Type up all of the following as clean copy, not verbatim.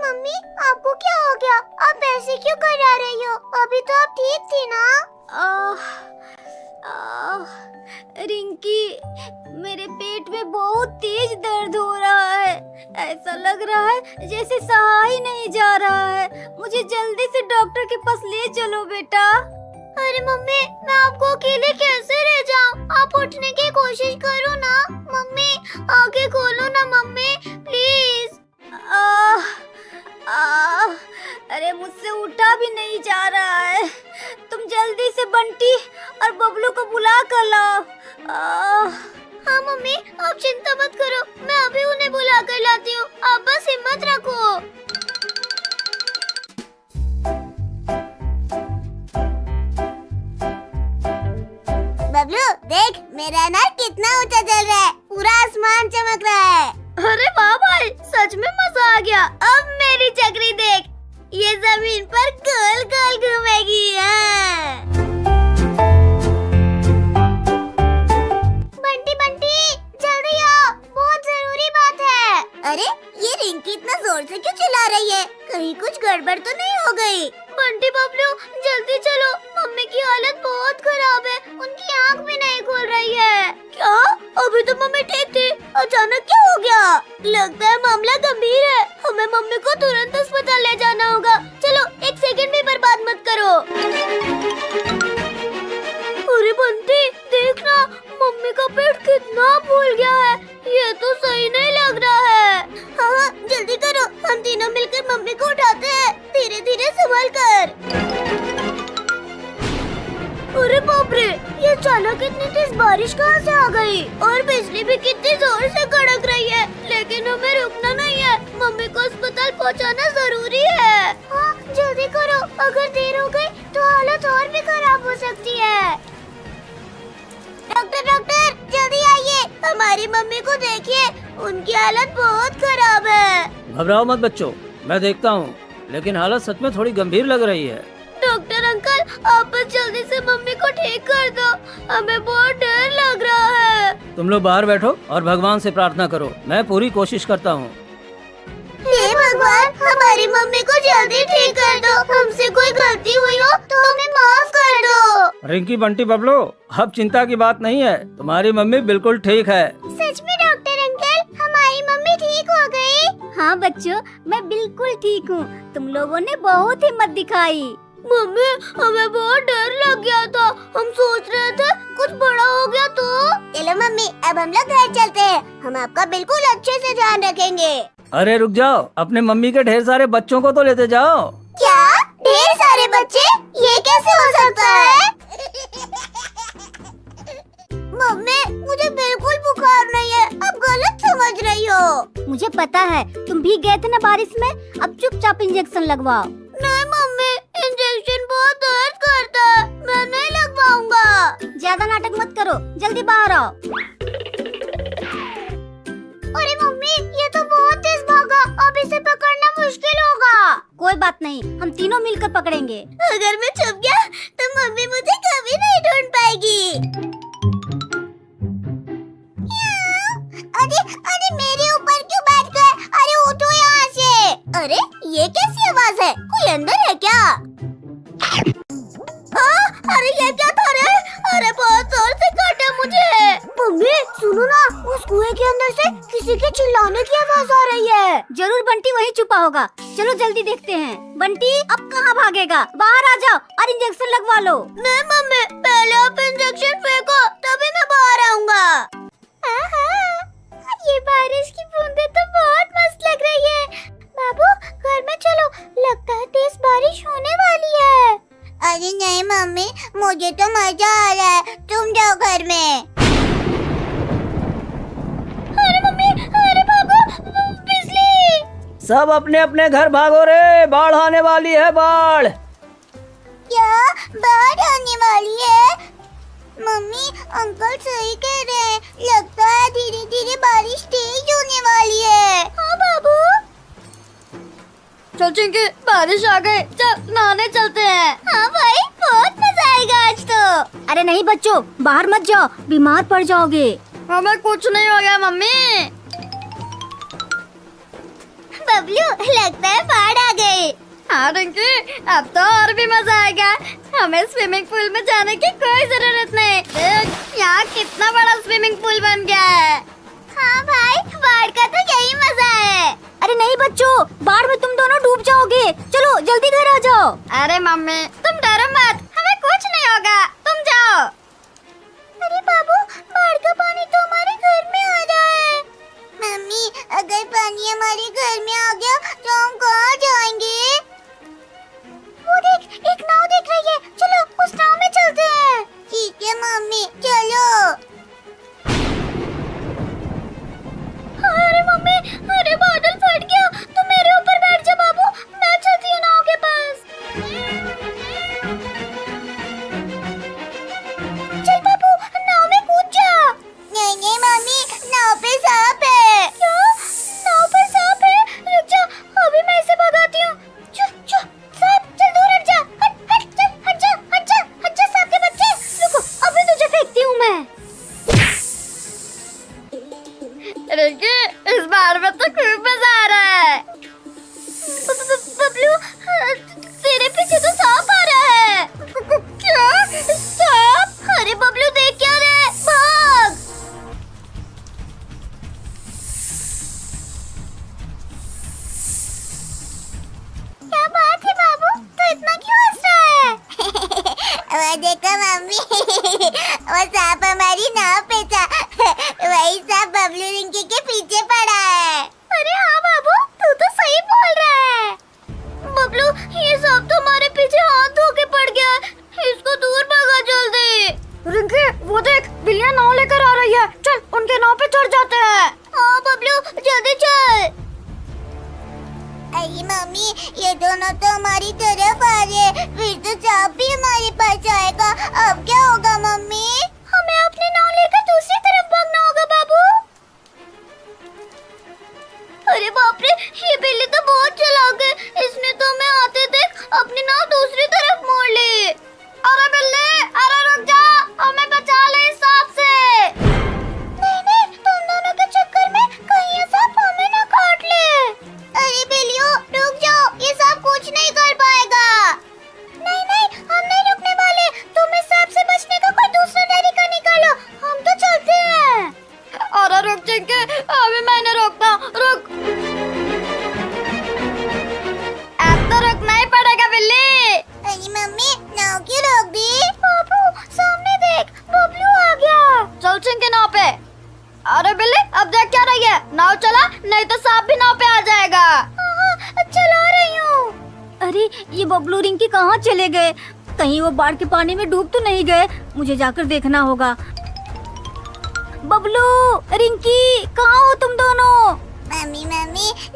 Mummy आपको क्या हो गया? आप ऐसे क्यों करा रही हो? अभी तो आप ठीक थी ना? रिंकी, मेरे पेट में बहुत तेज दर्द हो रहा है। ऐसा लग रहा है जैसे सहा ही नहीं जा रहा है। मुझे जल्दी से डॉक्टर के पास ले चलो बेटा। अरे मम्मी, मैं आपको अकेले कैसे रह जाऊं? आप उठने की कोशिश करो ना। मम्मी आंखें खोलो ना मम्मी, प्लीज। अरे मुझसे उठा भी नहीं जा रहा है। तुम जल्दी से बंटी और बबलू को बुला कर लाओ। हाँ मम्मी, आप चिंता मत करो, मैं अभी उन्हें बुला कर लाती हूँ। आप बस हिम्मत रखो। बबलू देख, मेरा अनार कितना ऊंचा चल रहा है, पूरा आसमान चमक रहा है। अरे वाह भाई, सच में मजा आ गया। अब मेरी चक्री देख, ये जमीन पर गोल गोल घूमेगी। बंटी बंटी जल्दी आओ, बहुत जरूरी बात है। अरे ये रिंकी इतना जोर से क्यों चिल्ला रही है? कहीं कुछ गड़बड़ तो नहीं हो गई? बंटी बबलू जल्दी चलो, मम्मी की हालत बहुत खराब है, उनकी आँख भी नहीं खुल रही है। क्या? अभी तो मम्मी ठीक थी, अचानक क्या हो गया? लगता है मामला गंभीर है, हमें मम्मी को तुरंत अस्पताल ले जाना होगा। चलो एक सेकंड भी बर्बाद मत करो। अरे बंटी देख ना, मम्मी का पेट कितना फूल गया है, ये तो सही नहीं लग रहा है। हाँ जल्दी करो, हम तीनों मिलकर मम्मी को उठाते हैं, धीरे धीरे संभल कर। अरे बाप रे, ये अचानक इतनी तेज बारिश कहाँ से आ गई? और बिजली भी कितनी जोर से कड़क रही है, लेकिन हमें रुकना नहीं है, मम्मी को अस्पताल पहुँचाना जरूरी है। हाँ जल्दी करो, अगर देर हो गई तो हालत और भी खराब हो सकती है। डॉक्टर डॉक्टर जल्दी आइए, हमारी मम्मी को देखिए, उनकी हालत बहुत खराब है। घबराओ मत बच्चों, मैं देखता हूँ, लेकिन हालत सच में थोड़ी गंभीर लग रही है। डॉक्टर अंकल, आप बस जल्दी से मम्मी को ठीक कर दो, हमें बहुत डर लग रहा है। तुम लोग बाहर बैठो और भगवान से प्रार्थना करो, मैं पूरी कोशिश करता हूँ। हे भगवान, हमारी मम्मी को जल्दी ठीक कर दो, हमसे कोई गलती हुई हो तो हमें माफ कर दो। रिंकी बंटी बबलू, अब चिंता की बात नहीं है, तुम्हारी मम्मी बिल्कुल ठीक है। सच में डॉक्टर अंकल, हमारी मम्मी ठीक हो गई? हाँ बच्चों, मैं बिल्कुल ठीक हूँ। तुम लोगों ने बहुत हिम्मत दिखाई। मम्मी हमें बहुत डर लग गया था, हम सोच रहे थे कुछ बड़ा हो गया तो। चलो मम्मी, अब हम लोग घर चलते हैं, हम आपका बिल्कुल अच्छे से ध्यान रखेंगे। अरे रुक जाओ, अपने मम्मी के ढेर सारे बच्चों को तो लेते जाओ। क्या ढेर सारे बच्चे? ये कैसे हो सकता है? मम्मी मुझे बिल्कुल बुखार नहीं है, आप गलत समझ रही हो। मुझे पता है, तुम भीग गए थे ना बारिश में, अब चुपचाप इंजेक्शन लगवाओ। नहीं मम्मी, इंजेक्शन बहुत दर्द करता है, मैं नहीं लगवाऊंगा। ज्यादा नाटक मत करो, जल्दी बाहर आओ। अरे मम्मी, ये तो बहुत तेज भागा, अब इसे पकड़ना मुश्किल होगा। कोई बात नहीं, हम तीनों मिलकर पकड़ेंगे। अगर मैं छुप गया तो मम्मी मुझे कभी नहीं ढूंढ पाएगी। अरे अरे मेरे ऊपर क्यों बैठ गए? अरे उठो यहाँ से। अरे ये कैसी आवाज है? कोई अंदर है क्या? अरे ये क्या था रे? अरे बहुत जोर से काटा मुझे। मम्मी सुनो ना, उस कुएं के अंदर से किसी के चिल्लाने की आवाज आ रही है। जरूर बंटी वहीं छुपा होगा, चलो जल्दी देखते हैं। बंटी अब कहाँ भागेगा, बाहर आ जाओ और इंजेक्शन लगवा लो। नहीं मम्मी, पहले आप इंजेक्शन फेंको, तभी मैं बाहर आऊँगा। ये बारिश की बूंदें तो बहुत मस्त लग रही है। बाबू घर में चलो, लगता है तेज बारिश होने वाली है। अरे नहीं मम्मी, मुझे तो मजा आ रहा है, तुम जाओ घर में। अरे मम्मी, अरे बाबू, बिजली। सब अपने अपने घर भागो रे, बाढ़ आने वाली है, बाढ़। क्या बाढ़ आने वाली है? मम्मी अंकल सही कह रहे हैं, लगता है धीरे धीरे बारिश तेज होने वाली है। हाँ बाबू। चल चिंकी, बारिश आ गई, चल नहाने चलते हैं। हाँ भाई, बहुत मजा आएगा आज तो। अरे नहीं बच्चों, बाहर मत जाओ, बीमार पड़ जाओगे। हमें कुछ नहीं हो गया मम्मी। बबलू, लगता है बाढ़ आ गई। हाँ रिंकी, अब तो और भी मजा आएगा। हमें स्विमिंग पूल में जाने की कोई जरूरत नहीं। देख, यहाँ कितना बड़ा स्विमिंग पूल बन गया है। हाँ भाई, बाढ़ का तो यही मजा है। अरे नहीं बच्चों, बाढ़ में तुम दोनों डूब जाओगे। चलो जल्दी घर आ जाओ। अरे मम्मी, तुम डरो मत, हमें कुछ नहीं होगा, तुम जाओ। अरे बाबू, बाढ़ का पानी तो हमारे घर में आ रहा है। मम्मी, अगर पानी हमारे घर में आ गया तो हम कहाँ जाएंगे? वो देख, एक नाव दिख रही है, चलो उस नाव में चलते हैं। ठीक है मम्मी, चलो। अरे मम्मी, अरे बादल फट गया, तो मेरे ऊपर बैठ जा बाबू, मैं चलती हूँ नाव के पास। चल बाबू, नाव में कूद जा। नहीं नहीं मम्मी, नाव पे सांप है। क्या? नाव पर सांप है? रुक जा, अभी मैं इसे भगाती हूँ। सांप, चल दूर हट जा, हट जा सांप के बच्चे। रुको, अभी तुझे फेंकती हूँ मैं। रिंकी, इस बार में तो खूब मजा आ रहा है। बबलू, तेरे पीछे तो सांप आ रहा है। क्या? सांप? अरे बबलू देख क्या रहे, भाग। क्या बात है बाबू, तो इतना क्यों हंस रहा है? वो देखो मम्मी, वो सांप हमारी नाव पे था। वही सांप बबलू रिंकी के पीछे पड़ा है। अरे हाँ बाबू, तू तो सही बोल रहा है। बबलू, ये सांप तो हमारे पीछे हाथ धो के पड़ गया है, इसको दूर भगा जल्दी। रिंकी, वो देख, बिल्लियाँ नाव लेकर आ रही है। चल उनके नाव पे चढ़ जाते हैं। हाँ बबलू, जल्दी चल। अरे मम्मी, ये दोनों तो हमारी तरफ आ रहे, फिर तो सांप भी हमारे पास आएगा। अब क्या होगा मम्मी? हमें अपने नाव लेकर दूसरी तरफ भागना होगा बाबू। अरे बाप रे, ये बिल्ली तो बहुत चालाक है, इसने तो हमें आते देख अपनी नाव दूसरी तरफ मोड़ ली। अरे बिल्ली, अरे रुक जा, हमें बचा ले इस सांप से। नहीं नहीं, तुम दोनों के चक्कर में कहीं ये सांप हमें ना काट ले। अरे बिल्लियों, रुक जाओ, ये सांप कुछ नहीं कर पाएगा। नहीं नहीं, हम नहीं रुकने वाले, तुम इस सांप से बचने का कोई दूसरा तरीका निकालो, हम तो चलते हैं। अरे रुक चिंकी, अभी मैंने रोकता, रुक। अब तो रुकना ही पड़ेगा बिल्ली। अरे मम्मी, नाव क्यों रोक दी? बाबू, सामने देख, बबलू आ गया। चल चिंकी नाव पे। अरे बिल्ली, अब देख क्या रही है, नाव चला, नहीं तो सांप भी नाव पे आ जाएगा। हाँ, चला रही हूँ। अरे ये बबलू रिंकी कहाँ चले गए? कहीं वो बाढ़ के पानी में डूब तो नहीं गए? मुझे जाकर देखना होगा। बबलू, रिंकी, कहाँ हो तुम दोनों? मम्मी,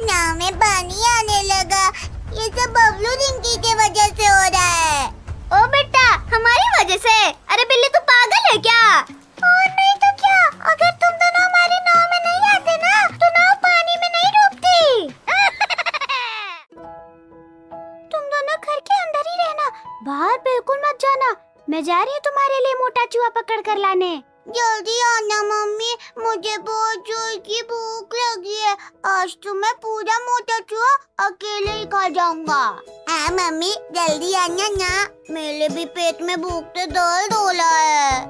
नाव में पानी आने लगा, ये सब बबलू रिंकी के वजह से हो रहा है। ओ बेटा, हमारी वजह से? अरे बिल्ली, तू पागल है क्या? और नहीं तो क्या, अगर तुम दोनों हमारी नाव में नहीं आते ना, तो नाव पानी में नहीं डूबती। तुम दोनों घर के अंदर ही रहना, बाहर बिल्कुल मत जाना। मैं जा रही हूँ तुम्हारे लिए मोटा चूहा पकड़ कर लाने। जल्दी आना मम्मी, मुझे बहुत जोर की भूख लगी है। आज तो मैं पूरा मोटा चूहा अकेले ही खा जाऊंगा। हाँ मम्मी, जल्दी आना ना, मेरे भी पेट में भूख से दर्द हो रहा है।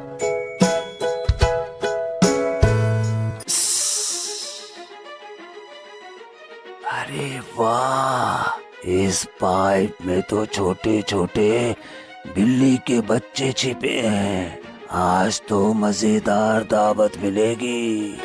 अरे वाह, इस पाइप में तो छोटे छोटे बिल्ली के बच्चे छिपे हैं। आज तो मजेदार दावत मिलेगी।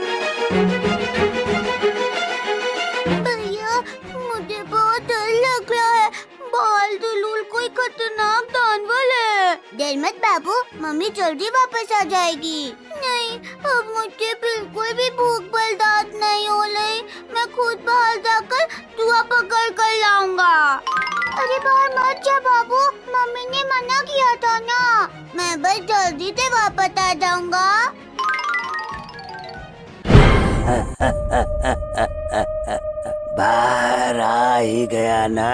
भैया, मुझे बहुत डर लग रहा है, बाल दुलूल कोई खतरनाक जानवर है। डर मत बाबू, मम्मी जल्दी वापस आ जाएगी। नहीं, अब मुझे बिल्कुल भी भूख बर्दाश्त नहीं हो रही, मैं खुद बाहर जाकर चूहा पकड़ कर लाऊंगा। अरे बाहर मत जा बाबू, मम्मी ने मना किया था ना। मैं बस जल्दी से वापस आ जाऊंगा। बाहर आ ही गया ना,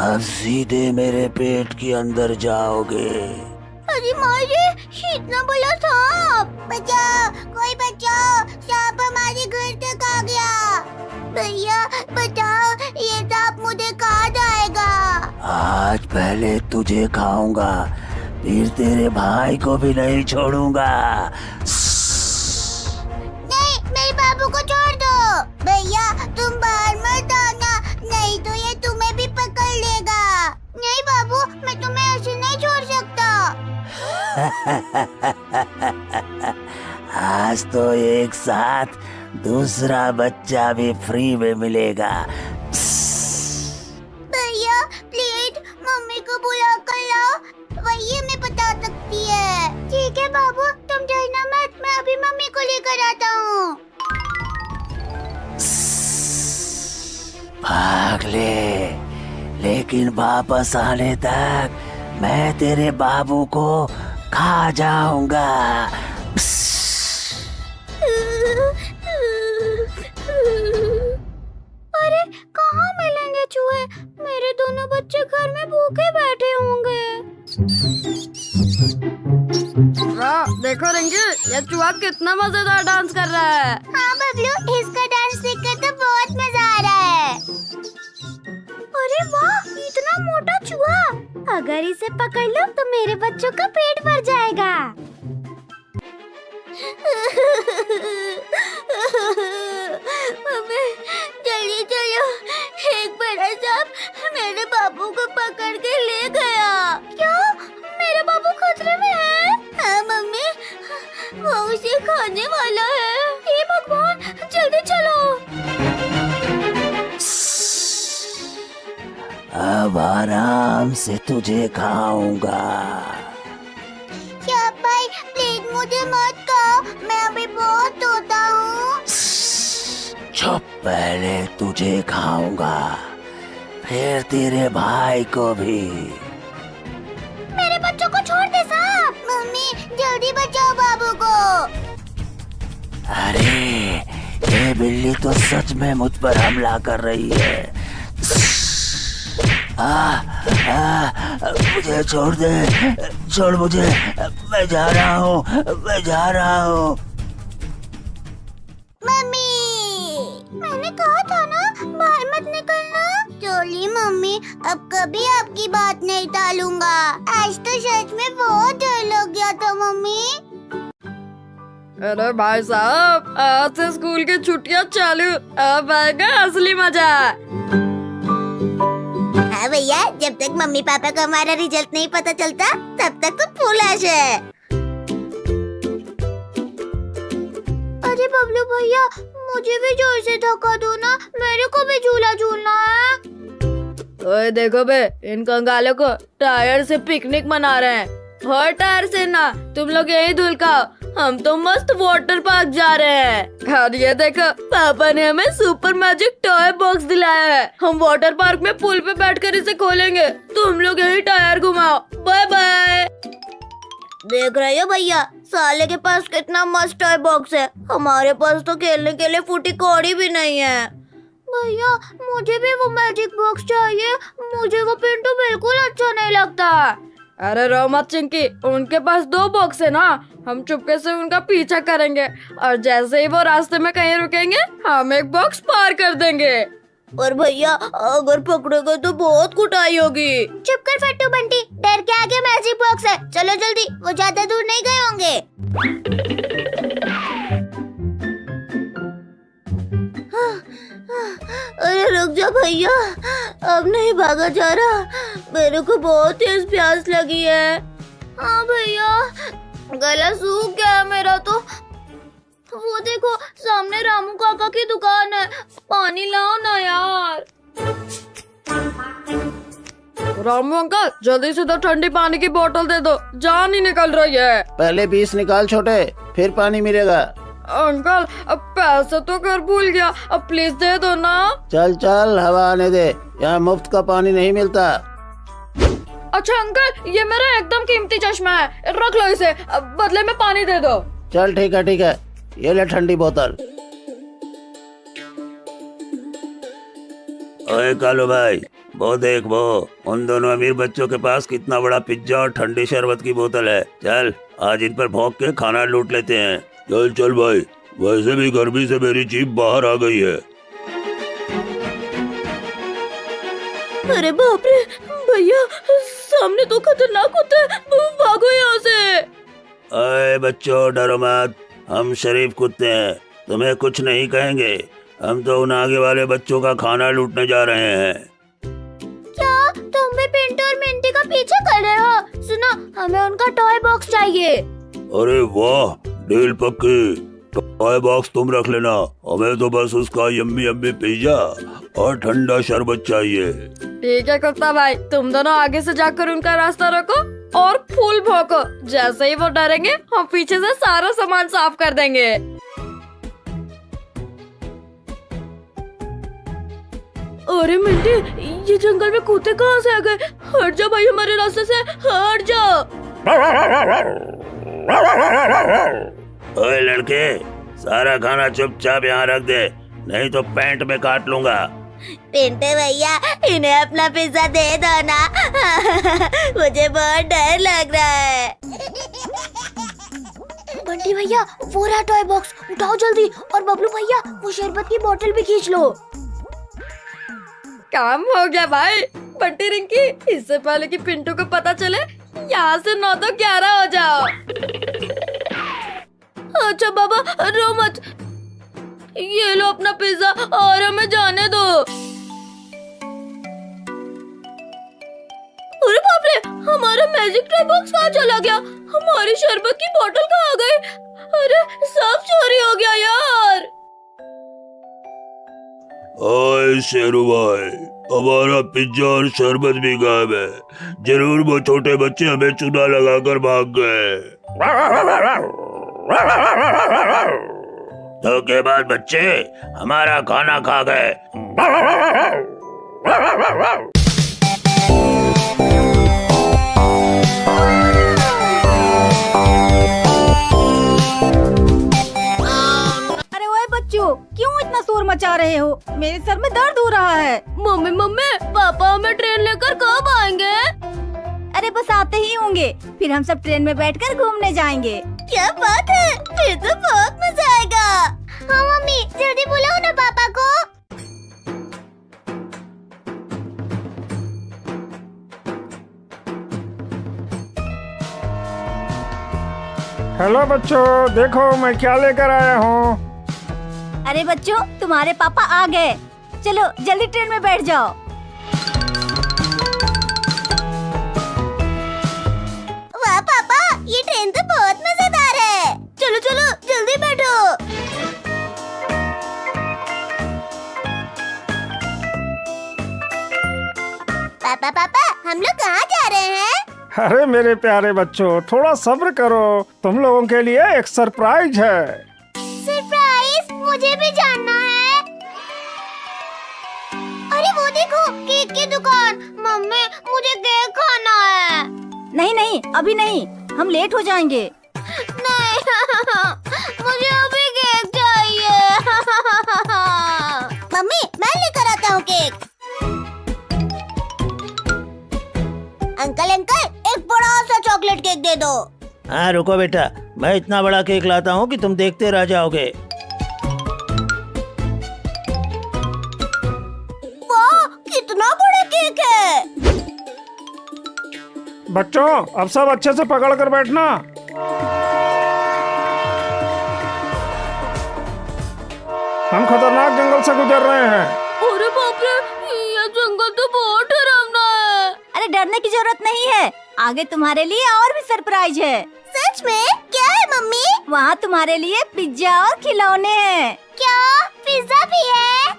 अब सीधे मेरे पेट के अंदर जाओगे। अरे मारे, इतना बड़ा सांप! बचाओ, कोई बचाओ, सांप हमारे घर तक आ गया। भैया बताओ, ये सांप मुझे कहाँ जाएगा? आज पहले तुझे खाऊंगा, फिर तेरे भाई को भी नहीं छोड़ूंगा। नहीं, मेरे बाबू को छोड़ दो। भैया तुम बाहर मत आना, नहीं तो ये तुम्हें भी पकड़ लेगा। नहीं बाबू, मैं तुम्हें ऐसे नहीं छोड़ सकता। आज तो एक साथ दूसरा बच्चा भी फ्री में मिलेगा। भैया प्लीज मम्मी को बुला कर लाओ, वही हमें बता सकती है। ठीक है बाबू, तुम डरना मत, मैं अभी मम्मी को लेकर आता हूँ। भाग ले, लेकिन वापस आने तक मैं तेरे बाबू को खा जाऊंगा। अरे कहाँ मिलेंगे चूहे? मेरे दोनों बच्चे घर में भूखे बैठे होंगे। वाह, देखो रिंकी, ये चूहा कितना मजेदार डांस कर रहा है। हाँ बबलू, इसका डांस देखकर तो बहुत मजा आ रहा है। अरे वाह, इतना मोटा चूहा! अगर इसे पकड़ लो तो मेरे बच्चों का पेट भर जाएगा। मम्मी जल्दी चलो, एक बड़ा सांप मेरे बाबू को पकड़ के ले गया। क्या मेरे बाबू खतरे में है? हाँ मम्मी, वो उसे खाने वाला है। हे भगवान, जल्दी चलो। अब आराम से तुझे खाऊंगा। क्या भाई, प्लीज मुझे मत खाओ, मैं अभी बहुत होता हूँ। चुप, पहले तुझे खाऊंगा, फिर तेरे भाई को भी। मेरे बच्चों को छोड़ दे सांप। मम्मी जल्दी बचाओ बाबू को। अरे ये बिल्ली तो सच में मुझ पर हमला कर रही है। मुझे छोड़ दे, छोड़ मुझे, मैं जा रहा हूँ, मैं जा रहा हूँ। मम्मी मैंने कहा था ना, बाहर मत निकलना। चोली मम्मी, अब कभी आपकी बात नहीं टालूंगा। आज तो सच में बहुत डर लग गया था मम्मी। अरे भाई साहब, आज से स्कूल की छुट्टियां चालू, अब आएगा असली मजा। हाँ भैया, जब तक मम्मी पापा को हमारा रिजल्ट नहीं पता चलता तब तक तो फुल ऐश है। अरे बबलू भैया, मुझे भी जोर से धक्का दो ना, मेरे को भी झूला झूलना है। ओए देखो बे, इन कंगालों को टायर से पिकनिक मना रहे हैं। हर टायर से ना, तुम लोग यही धुलकाओ, हम तो मस्त वाटर पार्क जा रहे हैं। और ये देखो, पापा ने हमें सुपर मैजिक टॉय बॉक्स दिलाया है। हम वाटर पार्क में पुल पे बैठकर इसे खोलेंगे, तुम लोग यही टायर घुमाओ। Bye bye. देख रहे हो भैया, साले के पास कितना मस्त टॉय बॉक्स है, हमारे पास तो खेलने के लिए फूटी कौड़ी भी नहीं है। भैया मुझे भी वो मैजिक बॉक्स चाहिए, मुझे वो पिंटू बिल्कुल अच्छा नहीं लगता। अरे रो मत चिंकी, उनके पास 2 बॉक्स है ना, हम चुपके से उनका पीछा करेंगे और जैसे ही वो रास्ते में कहीं रुकेंगे, हम एक बॉक्स पार कर देंगे। और भैया अगर पकड़ोगे तो बहुत कुटाई होगी। चुप कर फट्टू बंटी, डर के आगे मैजिक बॉक्स है, चलो जल्दी, वो ज्यादा दूर नहीं गए होंगे। अरे रुक जा भैया, अब नहीं भागा जा रहा, मेरे को बहुत तेज प्यास लगी है। हाँ भैया, गला सूख गया है मेरा तो। वो देखो, सामने रामू काका की दुकान है, पानी लाओ ना यार। रामू अंकल, जल्दी से तो ठंडी पानी की बोतल दे दो, जान ही निकल रही है। पहले 20 निकाल छोटे, फिर पानी मिलेगा। अंकल, अब पैसे तो घर भूल गया, अब प्लीज दे दो ना। चल चल, हवा आने दे, यहाँ मुफ्त का पानी नहीं मिलता। अच्छा अंकल, ये मेरा एकदम कीमती चश्मा है, रख लो इसे, अब बदले में पानी दे दो। चल ठीक है, ये ले ठंडी बोतल। ओए कालू भाई, वो देख, वो उन दोनों अमीर बच्चों के पास कितना बड़ा पिज्जा और ठंडी शरबत की बोतल है। चल आज इन पर भौंक के खाना लूट लेते हैं। चल चल भाई, वैसे भी गर्मी से मेरी जीभ बाहर आ गई है। अरे बाप रे भैया, सामने तो खतरनाक होता है, भागो यहाँ से। अरे बच्चों डरो मत, हम शरीफ कुत्ते हैं, तुम्हें कुछ नहीं कहेंगे। हम तो उन आगे वाले बच्चों का खाना लूटने जा रहे हैं। क्या तुम भी पिंटू और मिंटी का पीछे कर रहे हो? सुनो, हमें उनका टॉय बॉक्स चाहिए। अरे वाह, डील पक्की। टॉय बॉक्स तुम रख लेना, हमें तो बस उसका यम्मी यम्मी पिज्जा और ठंडा शरबत चाहिए। ठीक है कुत्ता भाई, तुम दोनों आगे से जाकर उनका रास्ता रोको और फूल भौंको। जैसे ही वो डरेंगे हम पीछे से सारा सामान साफ कर देंगे। अरे मिंटी, ये जंगल में कुत्ते कहाँ से आ गए? हट जा भाई हमारे रास्ते से, हट जा। ओए लड़के, सारा खाना चुपचाप यहाँ रख दे, नहीं तो पैंट में काट लूंगा। पिंटू भैया, इन्हें अपना पिज्जा दे दो ना। मुझे बहुत डर लग रहा है। बंटी भैया, वो रहा टॉय बॉक्स, उठाओ जल्दी। और बबलू भैया, वो शरबत की बोतल भी खींच लो। काम हो गया भाई। बंटी रिंकी, इससे पहले कि पिंटू को पता चले, यहाँ से 9 तो 11 हो जाओ। अच्छा बाबा, रो मत, ये लो अपना पिज्जा और हमें जाने दो। अरे बाप रे, हमारा मैजिक टॉय बॉक्स कहाँ चला गया? हमारी शरबत की बोतल कहाँ गई? अरे सब चोरी हो गया यार। ओए शेरू भाई, हमारा पिज्जा और शरबत भी गायब है। जरूर वो छोटे बच्चे हमें चूना लगाकर भाग गए। धोखेबाज बच्चे हमारा खाना खा गए। क्यों इतना शोर मचा रहे हो? मेरे सर में दर्द हो रहा है। मम्मी पापा हमें ट्रेन लेकर कब आएंगे? अरे बस आते ही होंगे, फिर हम सब ट्रेन में बैठकर घूमने जाएंगे। क्या बात है, फिर तो बहुत मजा आएगा। हाँ मम्मी, जल्दी बुलाओ ना पापा को। हेलो बच्चों, देखो मैं क्या लेकर आया हूँ। अरे बच्चों, तुम्हारे पापा आ गए, चलो जल्दी ट्रेन में बैठ जाओ। वाह पापा, ये ट्रेन तो बहुत मजेदार है। चलो चलो जल्दी बैठो। पापा, हम लोग कहाँ जा रहे हैं? अरे मेरे प्यारे बच्चों, थोड़ा सब्र करो, तुम लोगों के लिए एक सरप्राइज है। सरप्राइज? मुझे भी जानना है। अरे वो देखो, केक की दुकान। मम्मी, मुझे केक खाना है। नहीं, अभी नहीं, हम लेट हो जाएंगे। नहीं, मुझे अभी केक चाहिए। मम्मी, मैं लेकर आता हूँ केक। अंकल, एक बड़ा सा चॉकलेट केक दे दो। हाँ रुको बेटा, मैं इतना बड़ा केक लाता हूँ कि तुम देखते रह जाओगे। वाह, कितना बड़ा केक है। बच्चों, अब सब अच्छे से पकड़ कर बैठना। हम खतरनाक जंगल से गुजर रहे हैं। अरे बाप रे, ये जंगल तो बहुत डरावना है। अरे डरने की जरूरत नहीं है, आगे तुम्हारे लिए और भी सरप्राइज है। सच में? क्या है मम्मी? वहाँ तुम्हारे लिए पिज्जा और खिलौने हैं। क्या पिज्जा भी है?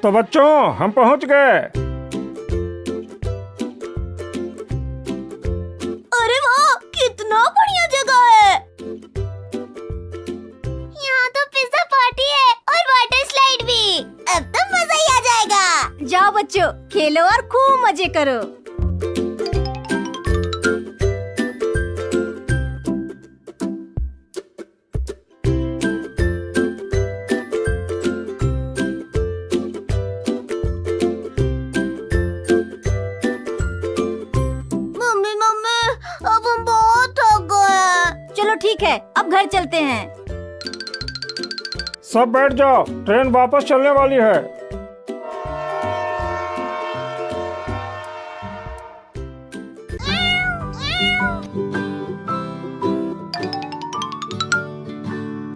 तो बच्चों, हम पहुँच गए। अरे वाह, कितना बढ़िया जगह है। यहाँ तो पिज्जा पार्टी है और वाटर स्लाइड भी। अब तो मजा ही आ जाएगा। जाओ बच्चों, खेलो और खूब मजे करो। मम्मी, अब हम बहुत थक गए। चलो ठीक है, अब घर चलते हैं। सब बैठ जाओ, ट्रेन वापस चलने वाली है।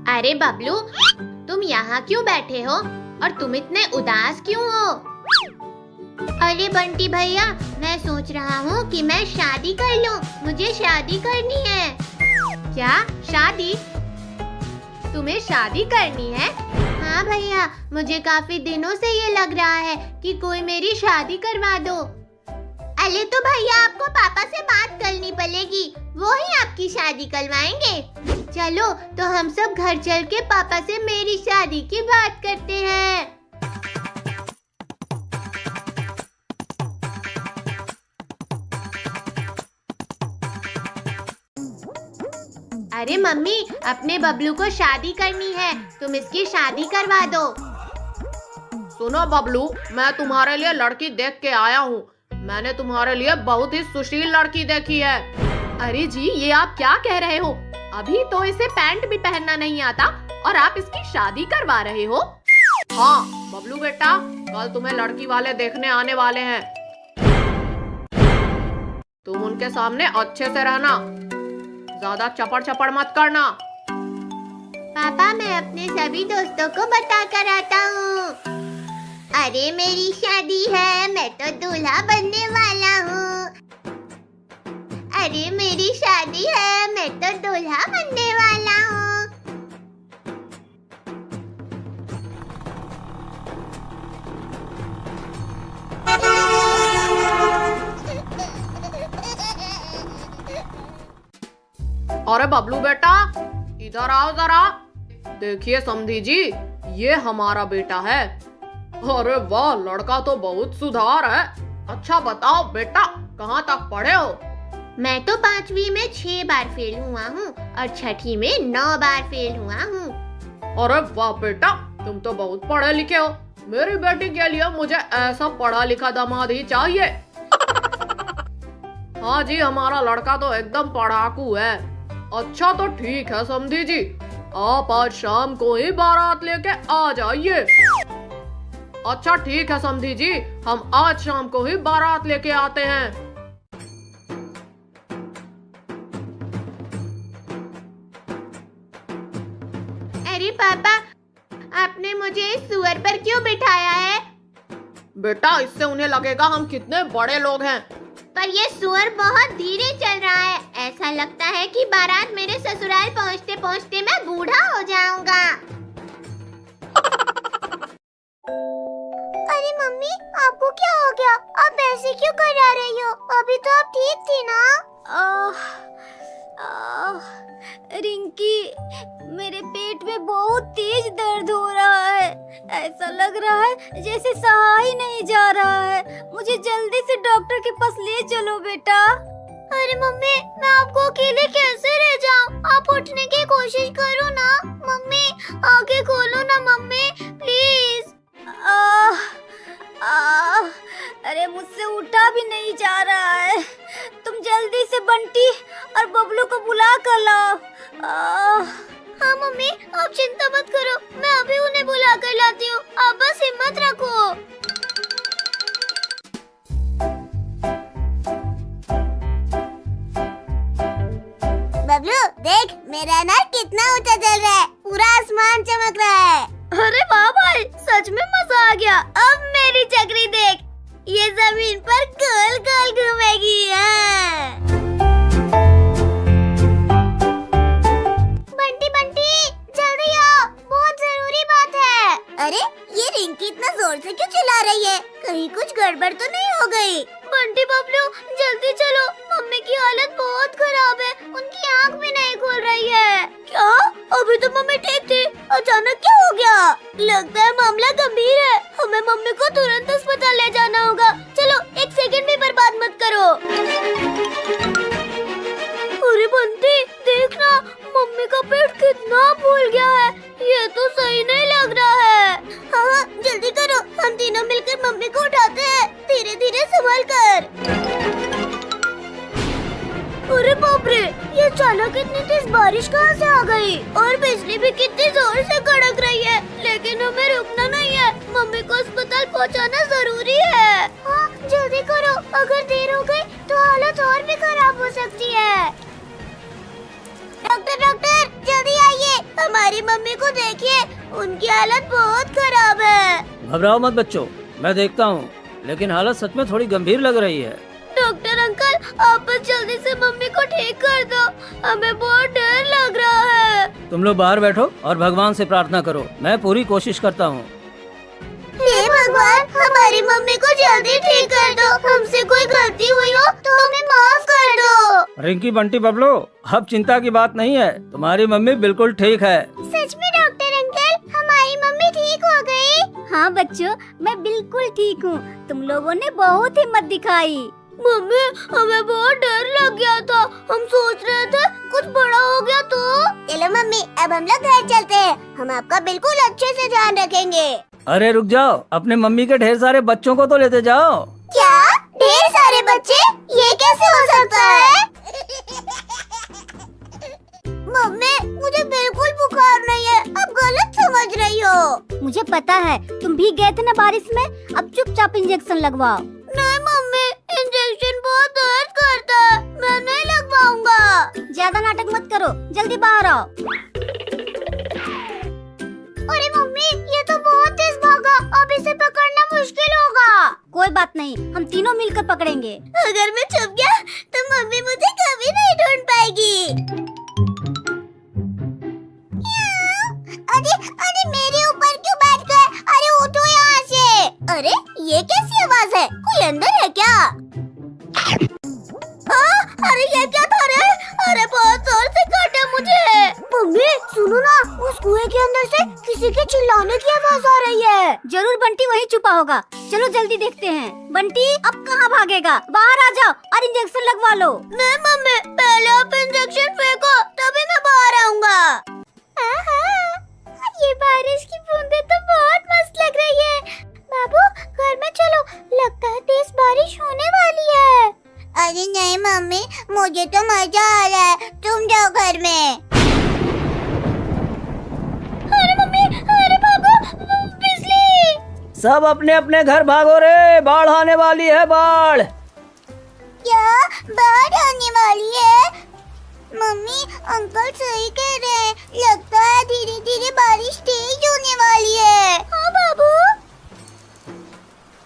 अरे बबलू, तुम यहाँ क्यों बैठे हो और तुम इतने उदास क्यों हो? अरे बंटी भैया, मैं सोच रहा हूँ कि मैं शादी कर लूँ। मुझे शादी करनी है। क्या शादी? तुम्हें शादी करनी है? हाँ भैया, मुझे काफी दिनों से ये लग रहा है कि कोई मेरी शादी करवा दो। अरे तो भैया, आपको पापा से बात करनी पड़ेगी, वो ही आपकी शादी करवाएंगे। चलो तो हम सब घर चल के पापा से मेरी शादी की बात करते हैं। अरे मम्मी, अपने बबलू को शादी करनी है, तुम इसकी शादी करवा दो। सुनो बबलू, मैं तुम्हारे लिए लड़की देख के आया हूँ। मैंने तुम्हारे लिए बहुत ही सुशील लड़की देखी है। अरे जी, ये आप क्या कह रहे हो? अभी तो इसे पैंट भी पहनना नहीं आता और आप इसकी शादी करवा रहे हो? हाँ बबलू बेटा, कल तुम्हें लड़की वाले देखने आने वाले हैं। तुम उनके सामने अच्छे से रहना, ज्यादा चपड़ चपड़ मत करना। पापा, मैं अपने सभी दोस्तों को बता कर आता हूँ। अरे मेरी शादी है, मैं तो दूल्हा बनने वाला हूँ। अरे मेरी शादी है, मैं तो दूल्हा बनने वाला हूँ। अरे बबलू बेटा, इधर आओ जरा। देखिए समधी जी, ये हमारा बेटा है। अरे वाह, लड़का तो बहुत सुधार है। अच्छा बताओ बेटा, कहाँ तक पढ़े हो? मैं तो 5वीं में 6 बार फेल हुआ हूँ और 6ठी में 9 बार फेल हुआ हूँ। अरे वाह बेटा, तुम तो बहुत पढ़े लिखे हो। मेरी बेटी के लिए मुझे ऐसा पढ़ा लिखा दामाद ही चाहिए। हाँ जी, हमारा लड़का तो एकदम पढ़ाकू है। अच्छा तो ठीक है समधी जी, आप आज शाम को ही बारात लेके आ जाइए। अच्छा ठीक है समधी जी, हम आज शाम को ही बारात लेके आते हैं। अरे पापा, आपने मुझे इस सुअर पर क्यों बिठाया है? बेटा, इससे उन्हें लगेगा हम कितने बड़े लोग हैं। पर ये सुअर बहुत धीरे चल रहा है। ऐसा लगता है कि बारात मेरे ससुराल पहुँचते पहुँचते मैं बूढ़ा हो जाऊंगा। अरे मम्मी, आपको क्या हो गया? आप ऐसे क्यों करा रही हो? अभी तो आप ठीक थी ना? रिंकी, मेरे पेट में बहुत तेज दर्द हो रहा है। ऐसा लग रहा है जैसे सहा ही नहीं जा रहा है। मुझे जल्दी से डॉक्टर के पास ले चलो बेटा। अरे मम्मी, मैं आपको अकेले कैसे रह जाऊं? आप उठने की कोशिश करो ना। मम्मी, आंखें खोलो ना मम्मी, प्लीज। अरे मुझसे उठा भी नहीं जा रहा है। तुम जल्दी से बंटी और बबलू को बुला कर लाओ। हाँ मम्मी, आप चिंता मत करो, मैं अभी उन्हें बुला कर लाती हूँ। आप बस हिम्मत रखो। बबलू देख, मेरा अनार कितना ऊंचा चल रहा है, पूरा आसमान चमक रहा है। अरे वाह भाई, सच में मजा आ गया। अब मेरी चक्री देख, ये जमीन पर गोल गोल घूमेगी। बंटी बंटी, जल्दी आओ, बहुत जरूरी बात है। अरे ये रिंकी इतना जोर से क्यों चिल्ला रही है? कहीं कुछ गड़बड़ तो नहीं हो गई? बंटी बबलू, जल्दी चलो, मम्मी की हालत बहुत खराब है, उनकी आँख भी नहीं खुल रही है। क्या? अभी तो मम्मी ठीक थी, अचानक क्या हो गया? लगता है मामला गंभीर है, हमें मम्मी को तुरंत अस्पताल ले जाना होगा। चलो, 1 सेकंड भी बर्बाद मत करो। अरे बंटी, देखना, मम्मी का पेट कितना फूल गया है। ये तो सही नहीं लग रहा है। हाँ, जल्दी करो, हम तीनों मिलकर मम्मी को उठाते हैं। धीरे धीरे संभल कर। अरे बाप रे, ये अचानक इतनी तेज बारिश कहाँ से आ गई? और बिजली भी कितनी जोर से कड़क रही है। अस्पताल पहुंचाना जरूरी है। हाँ, जल्दी करो, अगर देर हो गई तो हालत और भी खराब हो सकती है। डॉक्टर डॉक्टर जल्दी आइए, हमारी मम्मी को देखिए, उनकी हालत बहुत खराब है। घबराओ मत बच्चों, मैं देखता हूँ, लेकिन हालत सच में थोड़ी गंभीर लग रही है। डॉक्टर अंकल, आप बस जल्दी से मम्मी को ठीक कर दो, हमें बहुत डर लग रहा है। तुम लोग बाहर बैठो और भगवान से प्रार्थना करो, मैं पूरी कोशिश करता हूँ। हे भगवान, हमारी मम्मी को जल्दी ठीक कर दो, हमसे कोई गलती हुई हो तो हमें माफ कर दो। रिंकी बंटी बबलू, अब चिंता की बात नहीं है, तुम्हारी मम्मी बिल्कुल ठीक है। सच में डॉक्टर अंकल, हमारी मम्मी ठीक हो गई? हाँ बच्चों, मैं बिल्कुल ठीक हूँ। तुम लोगों ने बहुत हिम्मत दिखाई। मम्मी, हमें बहुत डर लग गया था, हम सोच रहे थे कुछ बड़ा हो गया तो। चलो मम्मी, अब हम लोग घर चलते हैं, हम आपका बिल्कुल अच्छे से ध्यान रखेंगे। अरे रुक जाओ, अपने मम्मी के ढेर सारे बच्चों को तो लेते जाओ। क्या ढेर सारे बच्चे? ये कैसे हो सकता है? मम्मी, मुझे बिल्कुल बुखार नहीं है, आप गलत समझ रही हो। मुझे पता है, तुम भीग गए थे ना बारिश में, अब चुपचाप इंजेक्शन लगवाओ। नहीं मम्मी, इंजेक्शन बहुत दर्द करता है, मैं नहीं लगवाऊंगा। ज्यादा नाटक मत करो, जल्दी बाहर आओ। अरे मम्मी, ये तो बहुत तेज भागा, अब इसे पकड़ना मुश्किल होगा। कोई बात नहीं, हम तीनों मिलकर पकड़ेंगे। अगर मैं छुप गया तो मम्मी मुझे कभी नहीं ढूंढ पाएगी। अरे अरे, मेरे ऊपर क्यों बैठ गए? अरे उठो यहाँ से। अरे ये कैसी आवाज है? कोई अंदर है क्या? अरे ये क्या था रे? अरे बहुत जोर से काटा मुझे। मम्मी सुनो ना, उस कुएं के अंदर से किसी के चिल्लाने की आवाज आ रही है। जरूर बंटी वहीं छुपा होगा, चलो जल्दी देखते हैं। बंटी अब कहाँ भागेगा, बाहर आ जाओ और इंजेक्शन लगवा लो। नहीं मम्मी, पहले आप इंजेक्शन फेंको, तभी मैं बाहर आऊंगा। ये बारिश की बूंदें तो बहुत मस्त लग रही है। बाबू घर में चलो, लगता है तेज बारिश होने वाली है। अरे नहीं मम्मी, मुझे तो मजा आ रहा है, तुम जाओ घर में। अरे मम्मी, अरे भागो, बिजली। सब अपने अपने घर भागो रे, बाढ़ आने वाली है, बाढ़। क्या बाढ़ आने वाली है? मम्मी अंकल सही कह रहे हैं, लगता है धीरे धीरे बारिश तेज होने वाली है। हाँ बाबू।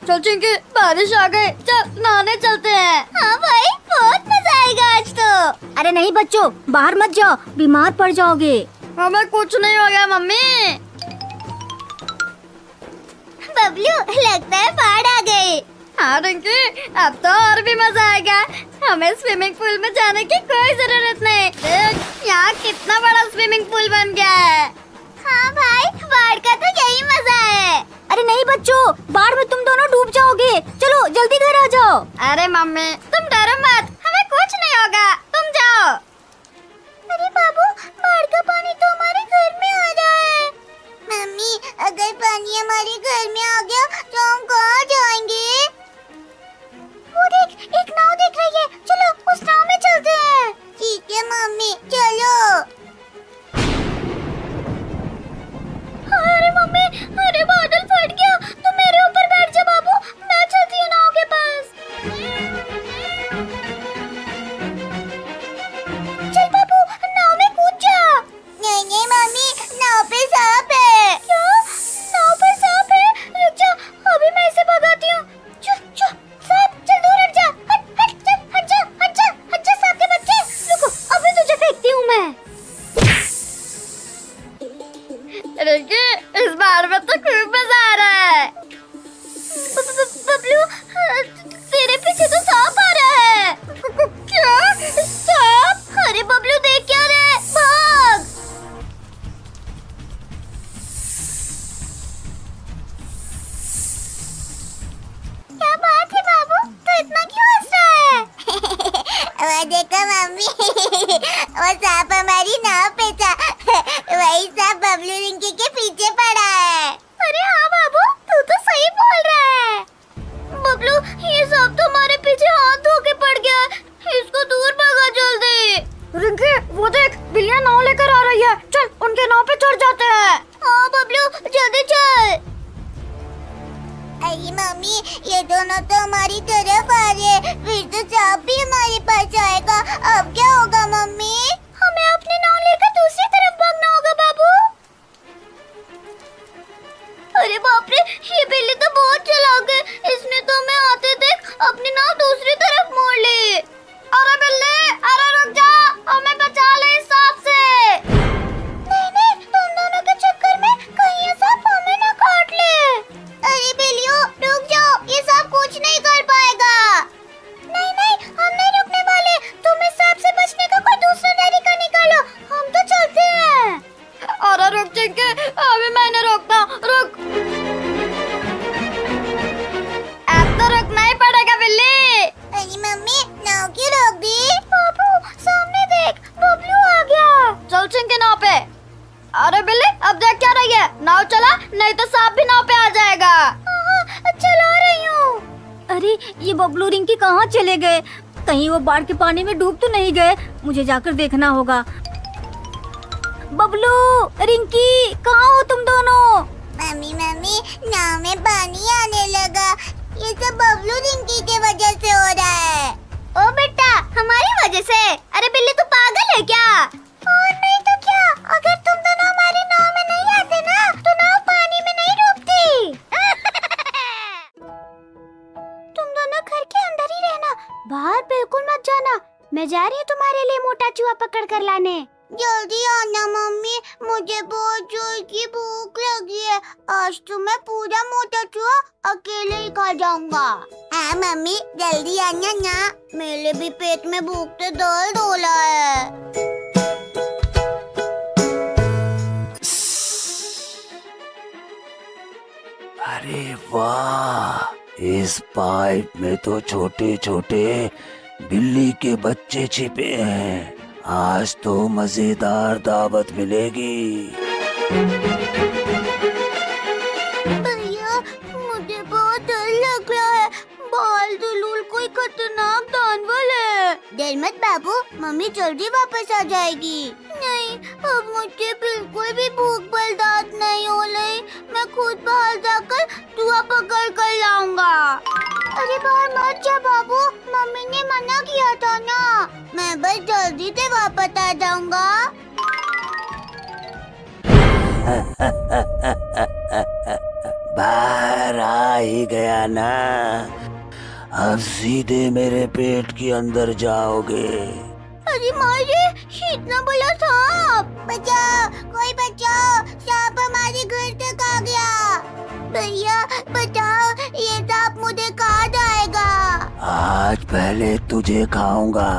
चल चिंकी, बारिश आ गई, चल नहाने चलते हैं। हाँ भाई, बहुत मजा आएगा आज तो। अरे नहीं बच्चों, बाहर मत जाओ, बीमार पड़ जाओगे। हमें कुछ नहीं हो गया मम्मी। बबलू, लगता है बाढ़ आ गई। हाँ रिंकी, अब तो और भी मजा आएगा। हमें स्विमिंग पूल में जाने की कोई जरूरत नहीं। देख, यहाँ कितना बड़ा स्विमिंग पूल बन गया है। हाँ भाई, बाढ़ का तो यही मजा है। अरे नहीं बच्चों, बाढ़ में तुम दोनों डूब जाओगे, चलो जल्दी घर आ जाओ। अरे मम्मी तुम डरो मत, हमें कुछ नहीं होगा, तुम जाओ। अरे बाबू, बाढ़ का पानी तो हमारे घर में आ रहा है। मम्मी, अगर पानी हमारे घर में आ गया तो हम कहाँ जाएंगे? वो देख, एक नाव दिख रही है, चलो उस नाव में चलते हैं। ठीक है मम्मी, चलो। अरे मम्मी, अरे बादल फट गया, तो मेरे ऊपर बैठ जा बाबू, मैं चलती हूँ नाव के पास। चल बाबू, नाव में कूद जा। नहीं नहीं मम्मी, नाव पे सांप है। क्या? नाव पर सांप है? रुक जा, अभी मैं इसे भगाती हूँ। सांप, चल दूर हट जा, हट जा सांप के बच्चे। रुको, अभी तुझे फेंकती हूँ मैं। रिंकी, इस बार में तो खूब मजा आ रहा है। बबलू, तेरे पीछे तो सांप आ रहा है। क्या? सांप? अरे बबलू देख क्या रे, भाग। क्या बात है बाबू, तो इतना क्यों हंस रहा है? वो देखो मम्मी, वो सांप हमारी नाव पे था, वही सांप बबलू रिंकी के पीछे पड़ा है। अरे हाँ बाबू, तू तो सही बोल रहा है। बबलू, ये सांप तो हमारे पीछे हाथ धो के पड़ गया है, इसको दूर भगा जल्दी। रिंकी, वो देख, बिल्लियाँ नाव लेकर आ रही है, चल उनके नाव पे चढ़ जाते हैं। हाँ बबलू, जल्दी चल। मम्मी, ये दोनों तो हमारी तरफ आ रहे, फिर तो सांप भी हमारे पास आएगा। अब क्या होगा मम्मी? हमें अपनी नाव लेकर दूसरी तरफ भागना होगा बाबू। अरे बाप रे, ये बिल्ली तो बहुत चालाक है, इसने तो हमें आते देख अपनी नाव दूसरी तरफ मोड़ ली। अरे बिल्ली, अरे रुक जा, हमें बचा ले इस सांप से। नहीं नहीं, तुम दोनों के चक्कर में कहीं ये सांप हमें ना काट ले। अरे बिल्लियों, रुक जाओ, ये सांप कुछ नहीं कर पाएगा। नहीं नहीं, हम नहीं रुकने वाले, तुम इस सांप से बचने का कोई दूसरा तरीका निकालो, हम तो चलते हैं। अरे रुक चिंकी, अभी मैंने रोकता, रुक। अब तो रुकना ही पड़ेगा बिल्ली। अरे मम्मी, नाव क्यों रोक दी? बाबू, सामने देख, बबलू आ गया। चल चिंकी नाव पे। अरे बिल्ली, अब देख क्या रही है, नाव चला, नहीं तो सांप भी नाव पे आ जाएगा। चला रही हूँ। अरे ये बबलू रिंकी कहाँ चले गए? कहीं वो बाढ़ के पानी में डूब तो नहीं गए? मुझे जाकर देखना होगा। बबलू, रिंकी, कहाँ हो तुम दोनों? मम्मी मम्मी, नाव में पानी आने लगा, ये सब बबलू रिंकी के वजह से हो रहा है। ओ बेटा, हमारी वजह से? अरे बिल्ली, तू पागल है क्या? और नहीं तो क्या, अगर तुम दोनों हमारी नाव में नहीं आते ना, तो नाव पानी में नहीं डूबती। तुम दोनों घर के अंदर ही रहना, बाहर बिल्कुल मत जाना। मैं जा रही हूँ तुम्हारे लिए मोटा चूहा पकड़ कर लाने। जल्दी आना मम्मी, मुझे बहुत जोर की भूख लगी है। आज तो मैं पूरा मोटा चूहा अकेले ही खा जाऊंगा। हाँ मम्मी, जल्दी आना ना, मेरे भी पेट में भूख से दर्द हो रहा है। अरे वाह, इस पाइप में तो छोटे छोटे बिल्ली के बच्चे छिपे हैं। आज तो मजेदार दावत मिलेगी। भैया, मुझे बहुत डर लग रहा है, बाल दुलूल कोई खतरनाक जानवर है। डर मत बाबू, मम्मी जल्दी वापस आ जाएगी। नहीं, अब मुझे बिल्कुल भी भूख बर्दाश्त नहीं हो रही, मैं खुद बाहर जाकर चूहा पकड़ कर लाऊंगा। अरे बाहर मत जा बाबू, मम्मी ने मना किया था ना। मैं बस जल्दी से वापस आ जाऊंगा। बाहर आ ही गया ना, अब सीधे मेरे पेट के अंदर जाओगे। अरे मारे, इतना बड़ा सांप! बचाओ, कोई बचाओ, सांप हमारे घर तक आ गया। भैया बचाओ, ये सांप मुझे खा जाएगा। आज पहले तुझे खाऊंगा,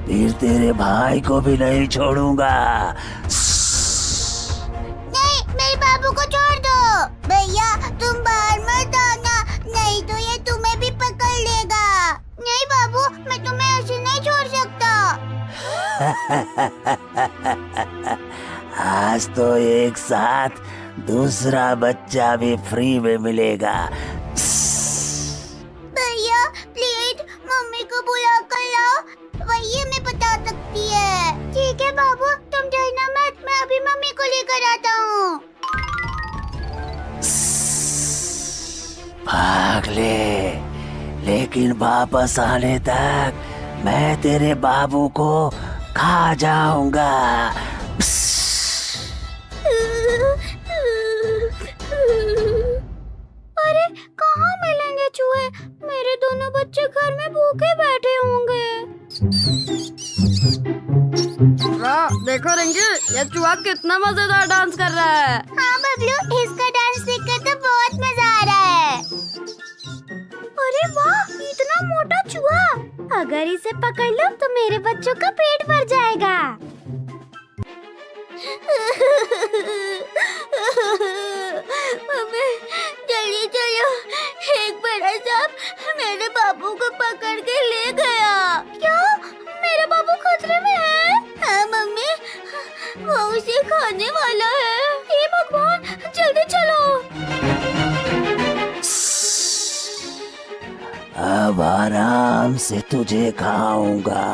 फिर तेरे भाई को भी नहीं छोड़ूंगा। नहीं, मेरे बाबू को छोड़ दो। भैया तुम बाहर मत आना, नहीं तो ये तुम्हें भी पकड़ लेगा। नहीं बाबू, मैं तुम्हें ऐसे नहीं छोड़ सकता। आज तो एक साथ दूसरा बच्चा भी फ्री में मिलेगा। भैया प्लीज मम्मी को बुला कर लाओ, वही हमें बता सकती है। ठीक है बाबू, तुम डरना मत, मैं अभी मम्मी को लेकर आता हूँ। भाग ले, लेकिन वापस आने तक मैं तेरे बाबू को खा जाऊंगा। अरे कहाँ मिलेंगे चूहे? मेरे दोनों बच्चे घर में भूखे बैठे होंगे। देखो रिंकी, ये चूहा कितना मजेदार डांस कर रहा है। हाँ बबलू, इसका डांस देखकर तो बहुत मजा आ रहा है। अरे वाह, इतना मोटा चूहा! अगर इसे पकड़ लो तो मेरे बच्चों का पेट भर जाएगा। मम्मी जल्दी चलो, एक बड़ा सांप मेरे बाबू को पकड़ के ले गया। क्या मेरा बाबू खतरे में है? हाँ मम्मी, वो उसे खाने वाला है। हे भगवान, जल्दी चलो। अब आराम से तुझे खाऊंगा।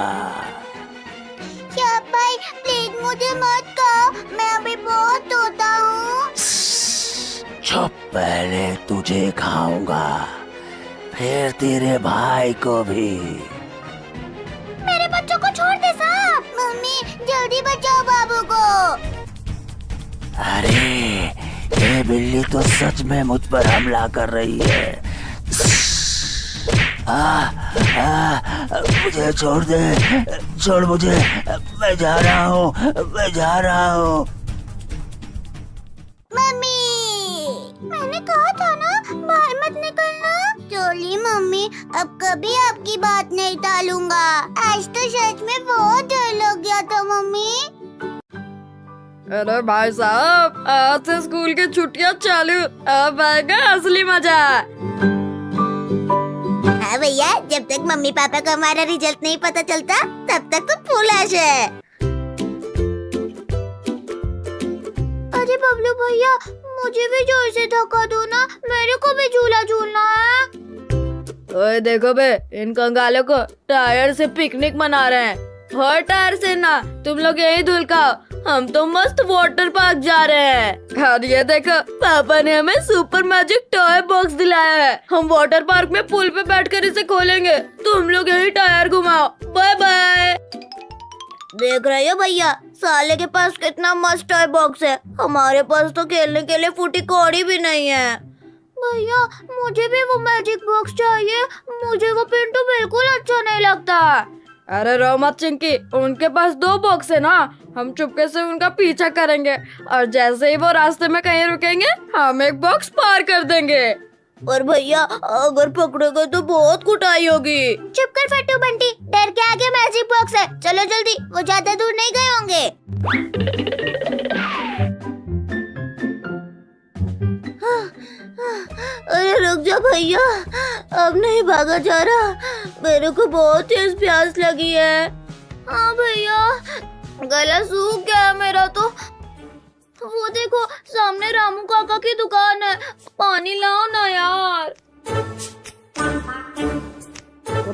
क्या भाई, प्लीज मुझे मत खाओ, मैं अभी बहुत रोता हूँ। चुप, पहले तुझे खाऊंगा, फिर तेरे भाई को भी। मेरे बच्चों को छोड़ दे साहब। मम्मी जल्दी बचाओ बाबू को। अरे ये बिल्ली तो सच में मुझ पर हमला कर रही है। मुझे छोड़ दे, छोड़ मुझे, मैं जा रहा हूँ, मैं जा रहा हूँ। मम्मी मैंने कहा था ना बाहर मत निकलना। चोली मम्मी अब कभी आपकी बात नहीं टालूंगा। आज तो सच में बहुत डर लग गया था मम्मी। अरे भाई साहब, आज से स्कूल की छुट्टियां चालू, अब आएगा असली मजा। हाँ भैया, जब तक मम्मी पापा को हमारा रिजल्ट नहीं पता चलता तब तक तो फुल ऐश है। अरे बबलू भैया मुझे भी जोर से धक्का दो ना, मेरे को भी झूला झूलना है। ओए देखो बे, इन कंगालों को टायर से पिकनिक मना रहे हैं। हर टायर से ना, तुम लोग यही धुलकाओ, हम तो मस्त वाटर पार्क जा रहे हैं। और ये देखो, पापा ने हमें सुपर मैजिक टॉय बॉक्स दिलाया है। हम वाटर पार्क में पुल पे बैठकर इसे खोलेंगे, तुम लोग यही टायर घुमाओ। Bye bye. देख रहे हो भैया, साले के पास कितना मस्त टॉय बॉक्स है, हमारे पास तो खेलने के लिए फूटी कौड़ी भी नहीं है। भैया मुझे भी वो मैजिक बॉक्स चाहिए, मुझे वो पिंटू बिल्कुल अच्छा नहीं लगता। अरे रो मत चिंकी, उनके पास 2 बॉक्स है ना, हम चुपके से उनका पीछा करेंगे और जैसे ही वो रास्ते में कहीं रुकेंगे हम एक बॉक्स पार कर देंगे। और भैया अगर पकड़ोगे तो बहुत कुटाई होगी। चुप कर फट्टू बंटी, डर के आगे मैजिक बॉक्स है, चलो जल्दी, वो ज्यादा दूर नहीं गए होंगे। अरे रुक जा भैया, अब नहीं भागा जा रहा, मेरे को बहुत तेज प्यास लगी है। हाँ भैया, गला सूख गया है मेरा तो। वो देखो सामने रामू काका की दुकान है, पानी लाओ ना यार।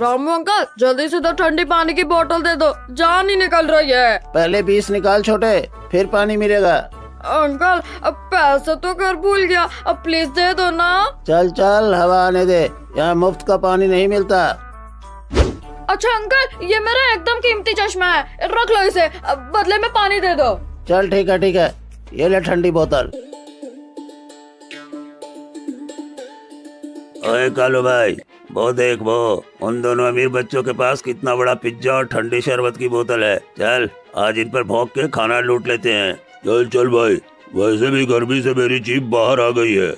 रामू अंकल, जल्दी से 2 ठंडी पानी की बोतल दे दो, जान ही निकल रही है। पहले 20 निकाल छोटे, फिर पानी मिलेगा। अंकल अब पैसे तो घर भूल गया, अब प्लीज दे दो ना। चल चल, हवा आने दे, यहाँ मुफ्त का पानी नहीं मिलता। अच्छा अंकल, ये मेरा एकदम कीमती चश्मा है, रख लो इसे, अब बदले में पानी दे दो। चल ठीक है, ये ले ठंडी बोतल। ओए कालू भाई, वो देख, वो उन दोनों अमीर बच्चों के पास कितना बड़ा पिज्जा और ठंडी शरबत की बोतल है। चल आज इन पर भौंक के खाना लूट लेते हैं। चल चल भाई, वैसे भी गर्मी से मेरी जीभ बाहर आ गई है।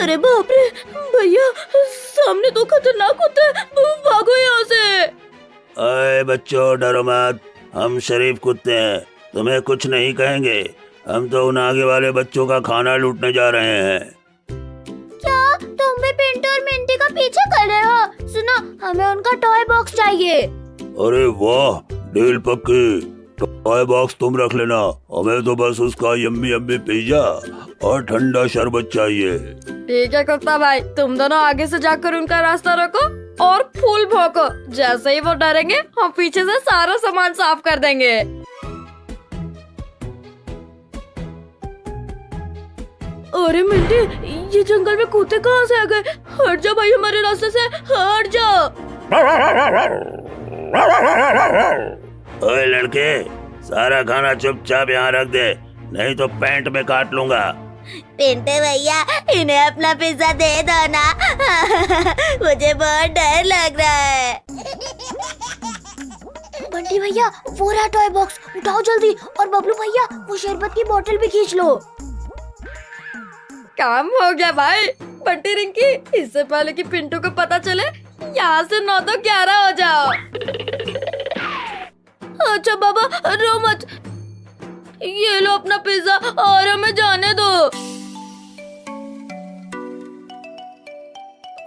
अरे बाप रे भैया, सामने तो खतरनाक होता है, भागो यहाँ से। अरे बच्चों डरो मत, हम शरीफ कुत्ते हैं, तुम्हें कुछ नहीं कहेंगे। हम तो उन आगे वाले बच्चों का खाना लूटने जा रहे हैं। क्या तुम भी पिंटू और मिंटी का पीछे कर रहे हो? सुनो, हमें उनका टॉय बॉक्स चाहिए। अरे वाह, डील पक्की, टॉय बॉक्स तुम रख लेना, हमें तो बस उसका यम्मी यम्मी पिज्जा और ठंडा शरबत चाहिए। ठीक है कुत्ता भाई, तुम दोनों आगे से जाकर उनका रास्ता रोको और फूल भौंको, जैसे ही वो डरेंगे हम पीछे से सारा सामान साफ कर देंगे। अरे मिंटी, ये जंगल में कुत्ते कहाँ से आ गए? हट जा भाई हमारे रास्ते से, हट जा। ओए लड़के, सारा खाना चुपचाप यहाँ रख दे, नहीं तो पैंट में काट लूंगा। पिंटू भैया, इन्हें अपना पिज्जा दे दो ना। मुझे बहुत डर लग रहा है। बंटी भैया, वो रहा टॉय बॉक्स, उठाओ जल्दी, और बबलू भैया वो शरबत की बोतल भी खींच लो। काम हो गया भाई। बंटी रिंकी, इससे पहले कि पिंटू को पता चले, यहाँ से 9 तो 11 हो जाओ। अच्छा बाबा रो मत, ये लो अपना पिज्जा और हमें जाने दो।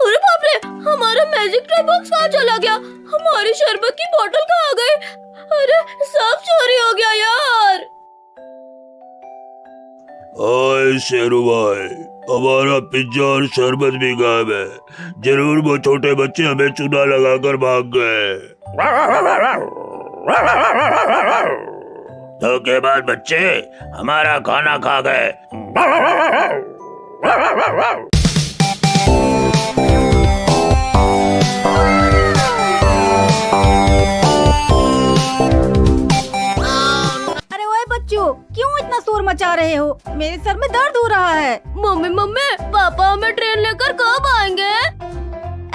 अरे बाप रे, हमारा मैजिक टॉय बॉक्स कहाँ चला गया? हमारी शरबत की बोतल कहाँ गई? अरे सब चोरी हो गया यार। ओए शेरू भाई, हमारा पिज्जा और शरबत भी गायब है। जरूर वो छोटे बच्चे हमें चूना लगाकर भाग गए। तो के बाद बच्चे हमारा खाना खा गए। अरे ओए बच्चों, क्यों इतना शोर मचा रहे हो? मेरे सर में दर्द हो रहा है। मम्मी मम्मी पापा हमें ट्रेन लेकर कब आएंगे?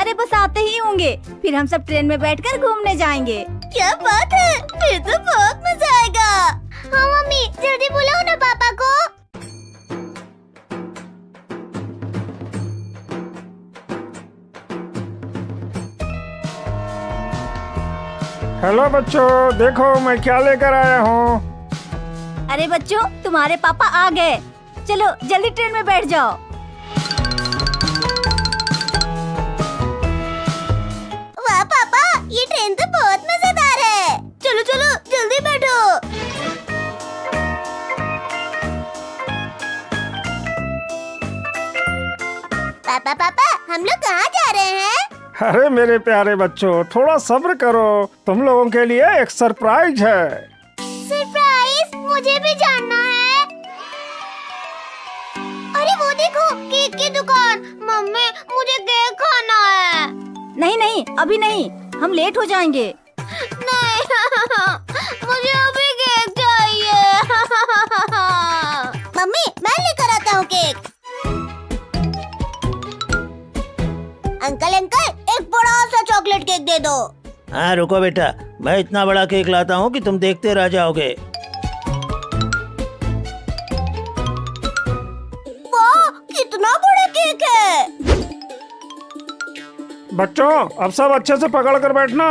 अरे बस आते ही होंगे, फिर हम सब ट्रेन में बैठकर घूमने जाएंगे। क्या बात है, फिर तो बहुत मजा आएगा। हाँ मम्मी, जल्दी बुलाओ ना पापा को। हेलो बच्चों, देखो मैं क्या लेकर आया हूँ। अरे बच्चों, तुम्हारे पापा आ गए। चलो जल्दी ट्रेन में बैठ जाओ। वाह पापा, ये ट्रेन तो बहुत मजेदार है। चलो चलो जल्दी बैठो। पापा पापा, हम लोग कहाँ जा रहे हैं? अरे मेरे प्यारे बच्चों, थोड़ा सब्र करो, तुम लोगों के लिए एक सरप्राइज है। सरप्राइज, मुझे भी जानना है। अरे वो देखो, केक की दुकान। मम्मी, मुझे केक खाना है। नहीं नहीं, अभी नहीं, हम लेट हो जाएंगे। नहीं मुझे अभी केक चाहिए। मम्मी, मैं लेकर आता हूँ केक। अंकल अंकल, एक बड़ा सा चॉकलेट केक दे दो। हाँ रुको बेटा, मैं इतना बड़ा केक लाता हूँ कि तुम देखते रह जाओगे। वाह, कितना बड़ा केक है। बच्चों, अब सब अच्छे से पकड़ कर बैठना।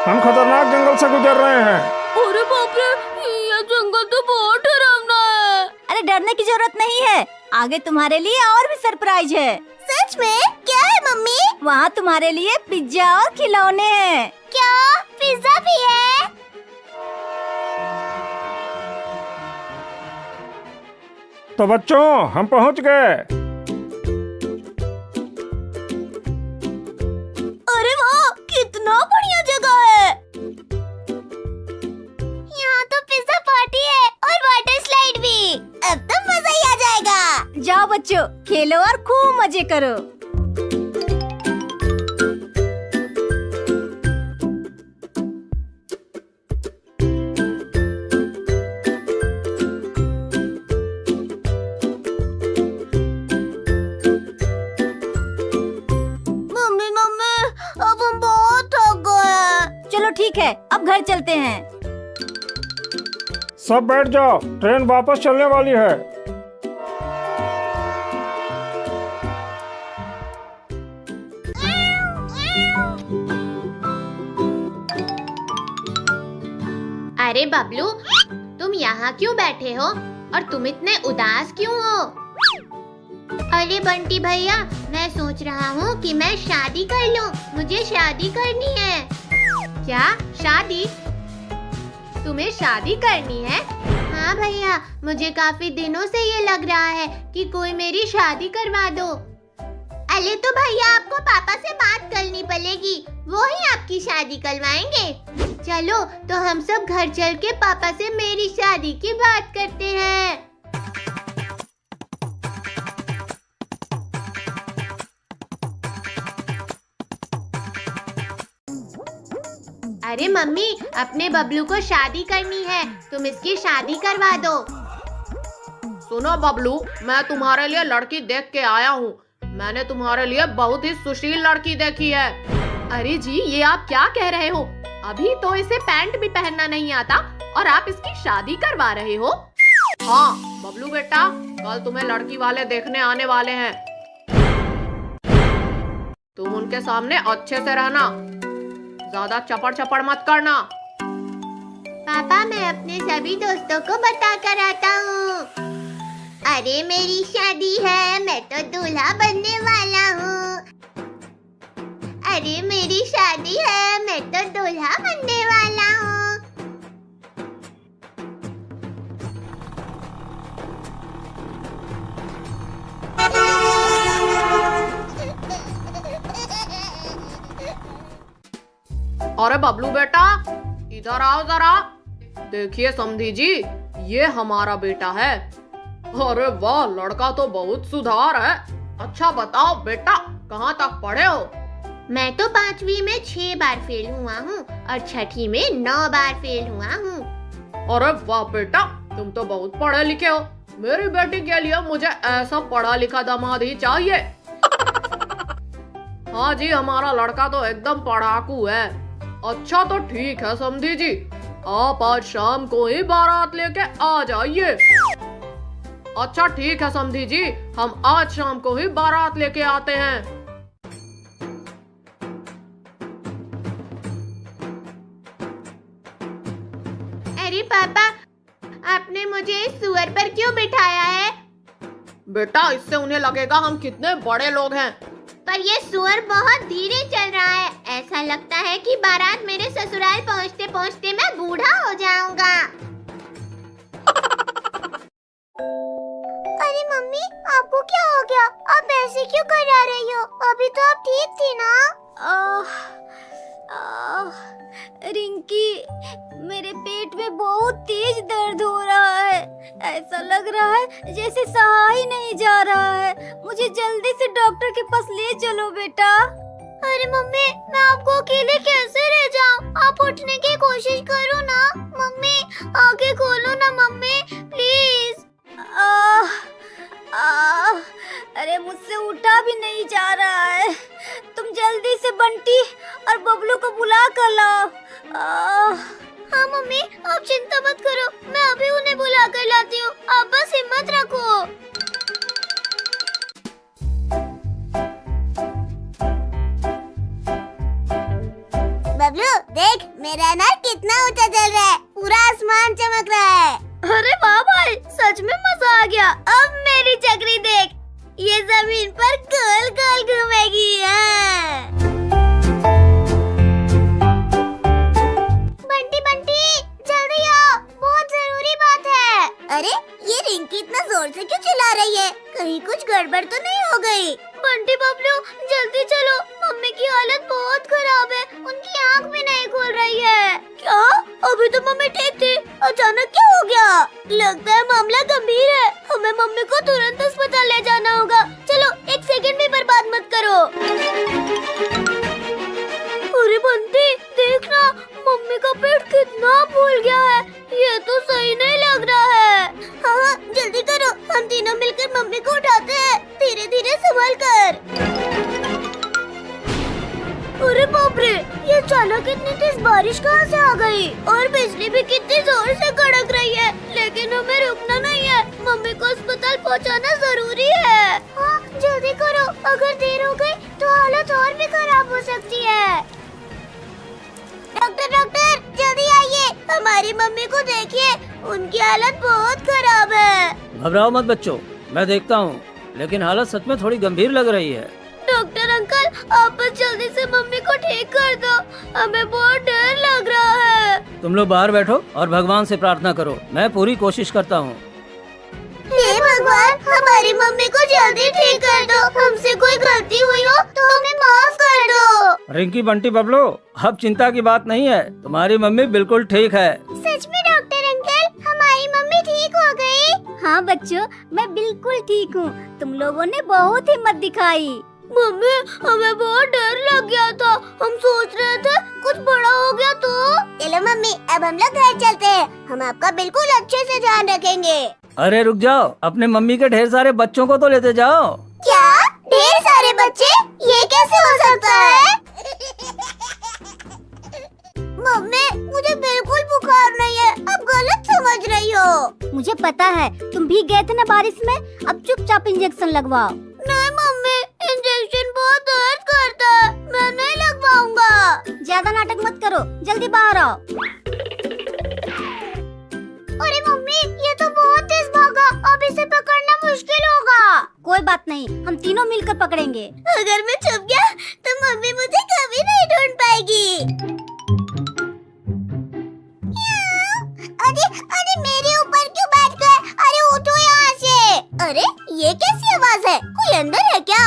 हम खतरनाक जंगल से गुजर रहे हैं। अरे बाप रे, ये जंगल तो बहुत डरावना है। अरे डरने की जरूरत नहीं है, आगे तुम्हारे लिए और भी सरप्राइज है। सच में? क्या है मम्मी? वहाँ तुम्हारे लिए पिज्जा और खिलौने हैं। क्या पिज्जा भी है? तो बच्चों, हम पहुँच गए। अरे वाह, कितना बढ़िया जगह है। यहाँ तो पिज्जा पार्टी है और वाटर स्लाइड भी। अब तो मजा ही आ जाएगा। जाओ बच्चों, खेलो और खूब मजे करो। मम्मी मम्मी, अब हम बहुत थक गए। चलो ठीक है, अब घर चलते हैं। सब बैठ जाओ, ट्रेन वापस चलने वाली है। अरे बबलू, तुम यहाँ क्यों बैठे हो और तुम इतने उदास क्यों हो? अरे बंटी भैया, मैं सोच रहा हूँ कि मैं शादी कर लूँ। मुझे शादी करनी है। क्या शादी? तुम्हें शादी करनी है? हाँ भैया, मुझे काफी दिनों से ये लग रहा है कि कोई मेरी शादी करवा दो। अरे तो भैया, आपको पापा से बात करनी पड़ेगी, वो ही आपकी शादी करवाएंगे। चलो तो हम सब घर चल के पापा से मेरी शादी की बात करते हैं। अरे मम्मी, अपने बबलू को शादी करनी है, तुम इसकी शादी करवा दो। सुनो बबलू, मैं तुम्हारे लिए लड़की देख के आया हूँ। मैंने तुम्हारे लिए बहुत ही सुशील लड़की देखी है। अरे जी, ये आप क्या कह रहे हो? अभी तो इसे पैंट भी पहनना नहीं आता और आप इसकी शादी करवा रहे हो? हाँ बबलू बेटा, कल तुम्हें लड़की वाले देखने आने वाले हैं। तुम उनके सामने अच्छे से रहना, ज्यादा चपड़ चपड़ मत करना। पापा, मैं अपने सभी दोस्तों को बता कर आता हूँ। अरे मेरी शादी है, मैं तो दूल्हा बनने वाला हूँ। अरे मेरी शादी है, मैं तो दूल्हा बनने वाला हूँ। अरे बबलू बेटा, इधर आओ जरा। देखिए समधी जी, ये हमारा बेटा है। अरे वाह, लड़का तो बहुत सुधार है। अच्छा बताओ बेटा, कहाँ तक पढ़े हो? मैं तो 5वीं में 6 बार फेल हुआ हूँ और 6ठी में 9 बार फेल हुआ हूँ। अरे वाह बेटा, तुम तो बहुत पढ़े लिखे हो। मेरी बेटी के लिए मुझे ऐसा पढ़ा लिखा दामाद ही चाहिए। हाँ जी, हमारा लड़का तो एकदम पढ़ाकू है। अच्छा तो ठीक है समधी जी, आप आज शाम को ही बारात लेके आ जाइए। अच्छा ठीक है समधी जी, हम आज शाम को ही बारात लेके आते हैं। अरे पापा, आपने मुझे इस सुअर पर क्यों बिठाया है? बेटा, इससे उन्हें लगेगा हम कितने बड़े लोग हैं। पर ये सुअर बहुत धीरे चल रहा है। ऐसा लगता है कि बारात मेरे ससुराल पहुँचते पहुँचते मैं बूढ़ा हो जाऊंगा। अरे मम्मी, आपको क्या हो गया? आप ऐसे क्यों करा रही हो? अभी तो आप ठीक थी ना? रिंकी, मेरे पेट में बहुत तेज दर्द हो रहा है। ऐसा लग रहा है जैसे सहा ही नहीं जा रहा है। मुझे जल्दी से डॉक्टर के पास ले चलो बेटा। अरे मम्मी, मैं आपको अकेले कैसे रह जाऊं? आप उठने की कोशिश करो ना। मम्मी, आंखें खोलो ना मम्मी, प्लीज। अरे मुझसे उठा भी नहीं जा रहा है। तुम जल्दी से बंटी और बबलू को बुला कर लाओ। हाँ मम्मी, आप चिंता मत करो, मैं अभी उन्हें बुला कर लाती हूँ। आप बस हिम्मत रखो। बबलू देख, मेरा अनार कितना ऊंचा चल रहा है, पूरा आसमान चमक रहा है। अरे वाह भाई, सच में मजा आ गया। अब मेरी चक्री देख, ये जमीन पर गोल गोल घूमेगी। बंटी बंटी, जल्दी आओ, बहुत जरूरी बात है। अरे ये रिंकी इतना जोर से क्यों चिल्ला रही है? कहीं कुछ गड़बड़ तो नहीं हो गई? बंटी बबलू, जल्दी चलो, मम्मी की हालत बहुत खराब है, उनकी आँख भी नहीं खुल रही है। क्या? अभी तो मम्मी ठीक थी, अचानक क्या हो गया? लगता है मामला गंभीर है, हमें मम्मी को तुरंत अस्पताल ले जाना होगा। चलो, 1 सेकंड भी बर्बाद मत करो। अरे बंटी, देखना, मम्मी का पेट कितना फूल गया है। ये तो सही नहीं लग रहा है। हाँ, जल्दी करो, हम तीनों मिलकर मम्मी को उठाते हैं। धीरे धीरे संभल कर। अरे बाप रे, ये अचानक इतनी तेज बारिश कहाँ से आ गई? और बिजली भी कितनी जोर से कड़क रही है। लेकिन हमें रुकना नहीं है, मम्मी को अस्पताल पहुँचाना जरूरी है। हाँ, जल्दी करो, अगर देर हो गई तो हालत और भी खराब हो सकती है। डॉक्टर डॉक्टर, जल्दी आइए, हमारी मम्मी को देखिए, उनकी हालत बहुत खराब है। घबराओ मत बच्चों, मैं देखता हूँ, लेकिन हालत सच में थोड़ी गंभीर लग रही है। डॉक्टर अंकल, आप बस जल्दी से मम्मी को ठीक कर दो, हमें बहुत डर लग रहा है। तुम लोग बाहर बैठो और भगवान से प्रार्थना करो, मैं पूरी कोशिश करता हूँ। हे भगवान, हमारी मम्मी को जल्दी ठीक कर दो। हमसे कोई गलती हुई हो तो हमें माफ कर दो। रिंकी, बंटी, बबलू, अब चिंता की बात नहीं है, तुम्हारी मम्मी बिल्कुल ठीक है। सच में डॉक्टर अंकल, हमारी मम्मी ठीक हो गई? हाँ बच्चों, मैं बिल्कुल ठीक हूँ। तुम लोगों ने बहुत हिम्मत दिखाई। मम्मी, हमें बहुत डर लग गया था, हम सोच रहे थे कुछ बड़ा हो गया तो। चलो मम्मी, अब हम लोग घर चलते हैं, हम आपका बिल्कुल अच्छे से ध्यान रखेंगे। अरे रुक जाओ, अपने मम्मी के ढेर सारे बच्चों को तो लेते जाओ। क्या? ढेर सारे बच्चे? ये कैसे हो सकता है? मम्मी, मुझे बिल्कुल बुखार नहीं है, अब गलत समझ रही हो। मुझे पता है, तुम भीग गए थे ना बारिश में। अब चुपचाप इंजेक्शन लगवाओ। नहीं मम्मी, इंजेक्शन बहुत दर्द करता है, मैं नहीं लगवाऊंगा। ज्यादा नाटक मत करो, जल्दी बाहर आओ। अरे मम्मी, ये तो बहुत तेज भागा, अब इसे पकड़ना मुश्किल होगा। कोई बात नहीं, हम तीनों मिलकर पकड़ेंगे। अगर मैं छुप गया तो मम्मी मुझे कभी नहीं ढूंढ पाएगी। अरे अरे, मेरे ऊपर क्यों बैठ गए? अरे उठो यहाँ से। अरे ये कैसी आवाज है? कोई अंदर है क्या?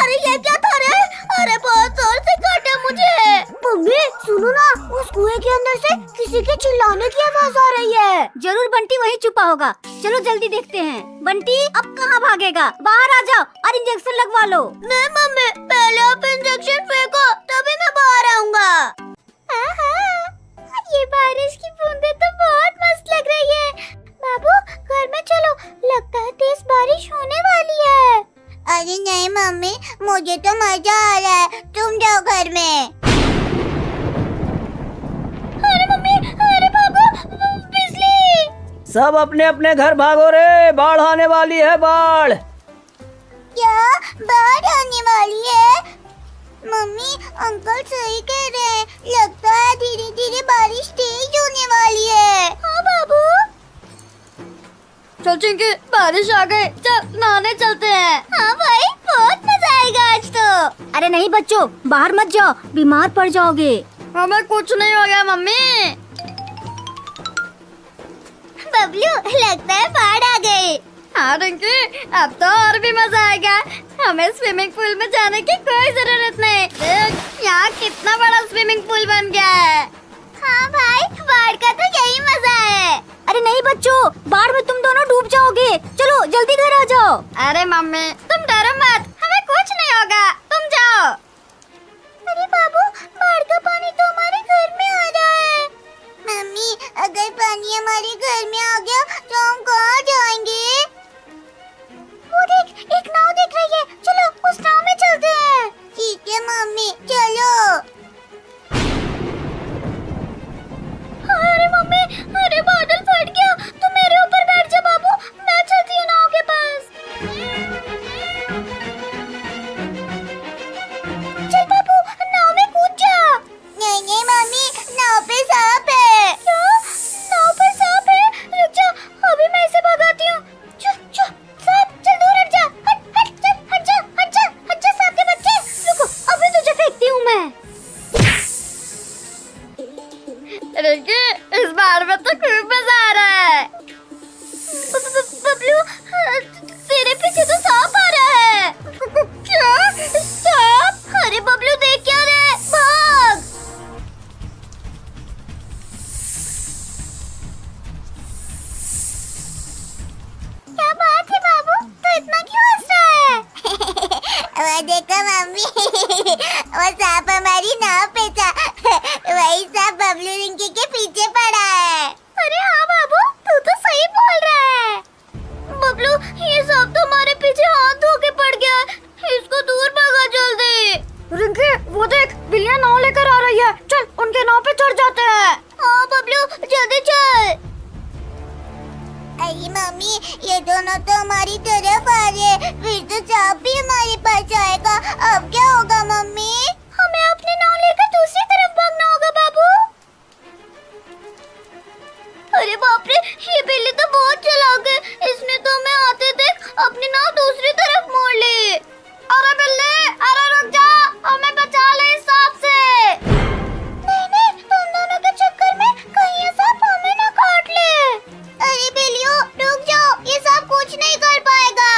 अरे ये क्या था रे? अरे बहुत जोर से काटा मुझे। मम्मी सुनो ना, वो कुएं के अंदर से किसी के चिल्लाने की आवाज आ रही है। जरूर बंटी वहीं छुपा होगा। चलो जल्दी देखते हैं। बंटी अब कहाँ भागेगा? बाहर आ जाओ और इंजेक्शन लगवा लो। नहीं मम्मी, पहले आप इंजेक्शन फेंको तभी मैं बाहर आऊंगा। ये बारिश की बूंदें तो बहुत मस्त लग रही है। बाबू घर में चलो, लगता है तेज बारिश होने वाली है। अरे नहीं मम्मी, मुझे तो मजा आ रहा है, तुम जाओ घर में। अरे मम्मी, अरे भागो, बिजली। सब अपने अपने घर भागो रे, बाढ़ आने वाली है, बाढ़। क्या बाढ़ आने वाली है? मम्मी अंकल सही कह रहे हैं, लगता है धीरे धीरे बारिश तेज होने वाली है। हाँ बाबू। चल चिंकी, बारिश आ गई, चल नहाने चलते हैं। हाँ भाई, बहुत मजा आएगा आज तो। अरे नहीं बच्चों, बाहर मत जाओ, बीमार पड़ जाओगे। हमें कुछ नहीं हो गया मम्मी। बबलू लगता है बाढ़ आ गई। हाँ रिंकी, अब तो और भी मजा आएगा। हमें स्विमिंग पूल में जाने की कोई जरूरत नहीं। देख यहाँ कितना बड़ा स्विमिंग पूल बन गया है। हाँ भाई, बाढ़ का तो यही मजा है। अरे नहीं बच्चों, बाढ़ में तुम दोनों डूब जाओगे। चलो जल्दी घर आ जाओ। अरे मम्मी तुम डरो मत, हमें कुछ नहीं होगा, तुम जाओ। अरे बाबू, बाढ़ का पानी तो हमारे घर में आ रहा है। मम्मी अगर पानी हमारे घर में आ गया तो हम कहाँ जाएंगे? वो देख, एक नाव दिख रही है, चलो उस नाव में चलते हैं। ठीक है मम्मी, चलो। अरे मम्मी, अरे बादल फट गया, तुम मेरे ऊपर बैठ जा बाबू, मैं चलती हूँ नाव के पास। चल बाबू, नाव में कूद जा। नहीं नहीं मम्मी, नाव पे सांप है। क्या? नाव पर सांप है? रुक जा, अभी मैं इसे भगाती हूँ। सांप, चल दूर हट जा, हट जा सांप के बच्चे। रुको, अभी तुझे फेंकती हूँ मैं। रिंकी, इस बार में तो खूब मजा आ रहा है। बबलू, तेरे पीछे तो सांप आ रहा है। क्या? सांप? अरे बबलू देख क्या रहा है, भाग। क्या बात है बाबू, तो इतना क्यों हंस रहा है? वो देखो मम्मी, वो सांप हमारी नाव पे था। वही सांप बबलू रिंकी के पीछे पड़ा है। अरे हाँ बाबू, तू तो सही बोल रहा है। बबलू, ये सांप तो हमारे पीछे हाथ धो के पड़ गया है, इसको दूर भगा जल्दी। रिंकी वो देख, बिल्लियाँ नाव लेकर आ रही है, चल उनके नाव पे चढ़ जाते हैं। हाँ बबलू, जल्दी चल। अरे मम्मी, ये दोनों तो हमारी तरफ आ रहे, फिर तो सांप भी हमारे पास आएगा। अब क्या होगा मम्मी? हमें अपने नाव लेकर दूसरी तरफ भागना होगा बाबू। अरे बाप रे, ये बिल्ली तो बहुत चालाक है, इसने तो हमें आते देख अपनी नाव दूसरी तरफ मोड़ ली। अरे बिल्ली, अरे रुक जा, हमें बचा ले इस सांप से। नहीं, तुम दोनों के चक्कर में कहीं ये सांप हमें ना काट ले। अरे बिल्लियों रुक जाओ, ये सांप कुछ नहीं कर पाएगा।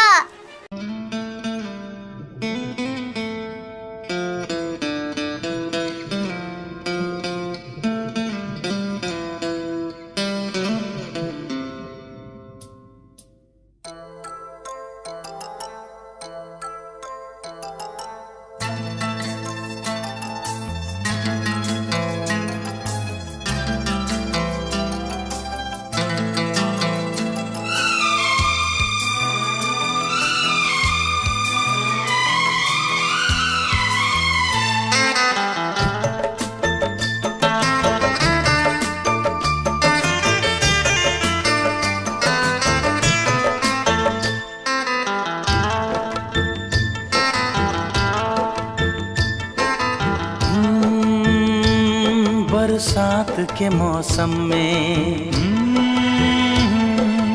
बरसात के मौसम में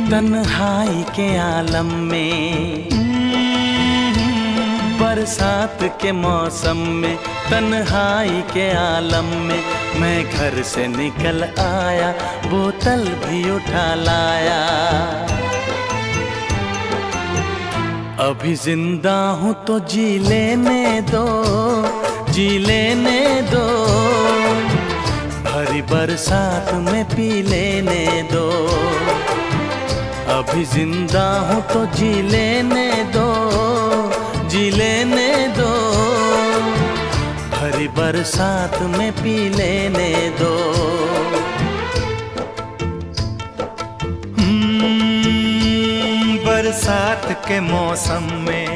तन्हाई के आलम में, बरसात के मौसम में तन्हाई के आलम में, मैं घर से निकल आया, बोतल भी उठा लाया। अभी जिंदा हूँ तो जी लेने दो, जी लेने दो, भरी भरी बरसात में पी लेने दो, अभी जिंदा हूँ तो जी लेने दो, जी लेने दो, भरी बरसात में पी लेने दो। बरसात के मौसम में,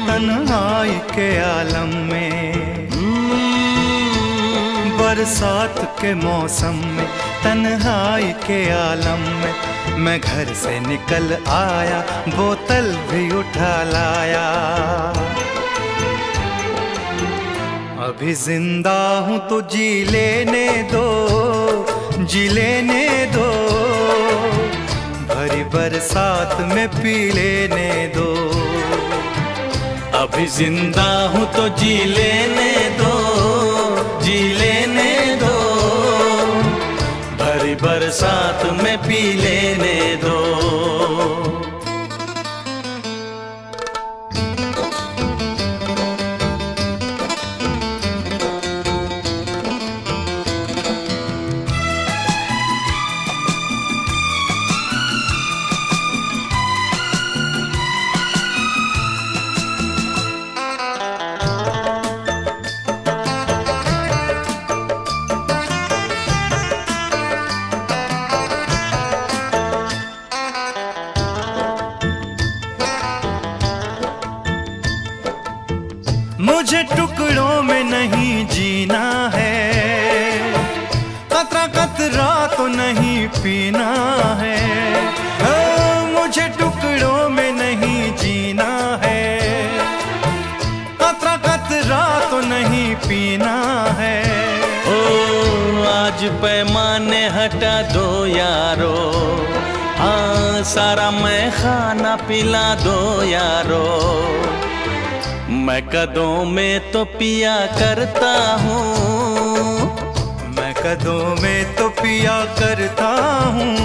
तन्हाई के आलम में, बरसात के मौसम में, तन्हाई के आलम में, मैं घर से निकल आया, बोतल भी उठा लाया। अभी जिंदा हूँ तो जी लेने दो, जी लेने दो, भरी बरसात में पी लेने दो। अभी जिंदा हूँ तो जी लेने दो, जी लेने दो, भरी बरसात में पी लेने दो। मुझे टुकड़ों में नहीं जीना है, कतरा कतरा तो नहीं पीना है। मुझे टुकड़ों में नहीं जीना है, कतरा कतरा तो नहीं पीना है। ओ आज पैमाने हटा दो यारो, हाँ सारा मैं खाना पिला दो यारो। मैं कदों में तो पिया करता हूँ, मैं कदों में तो पिया करता हूँ।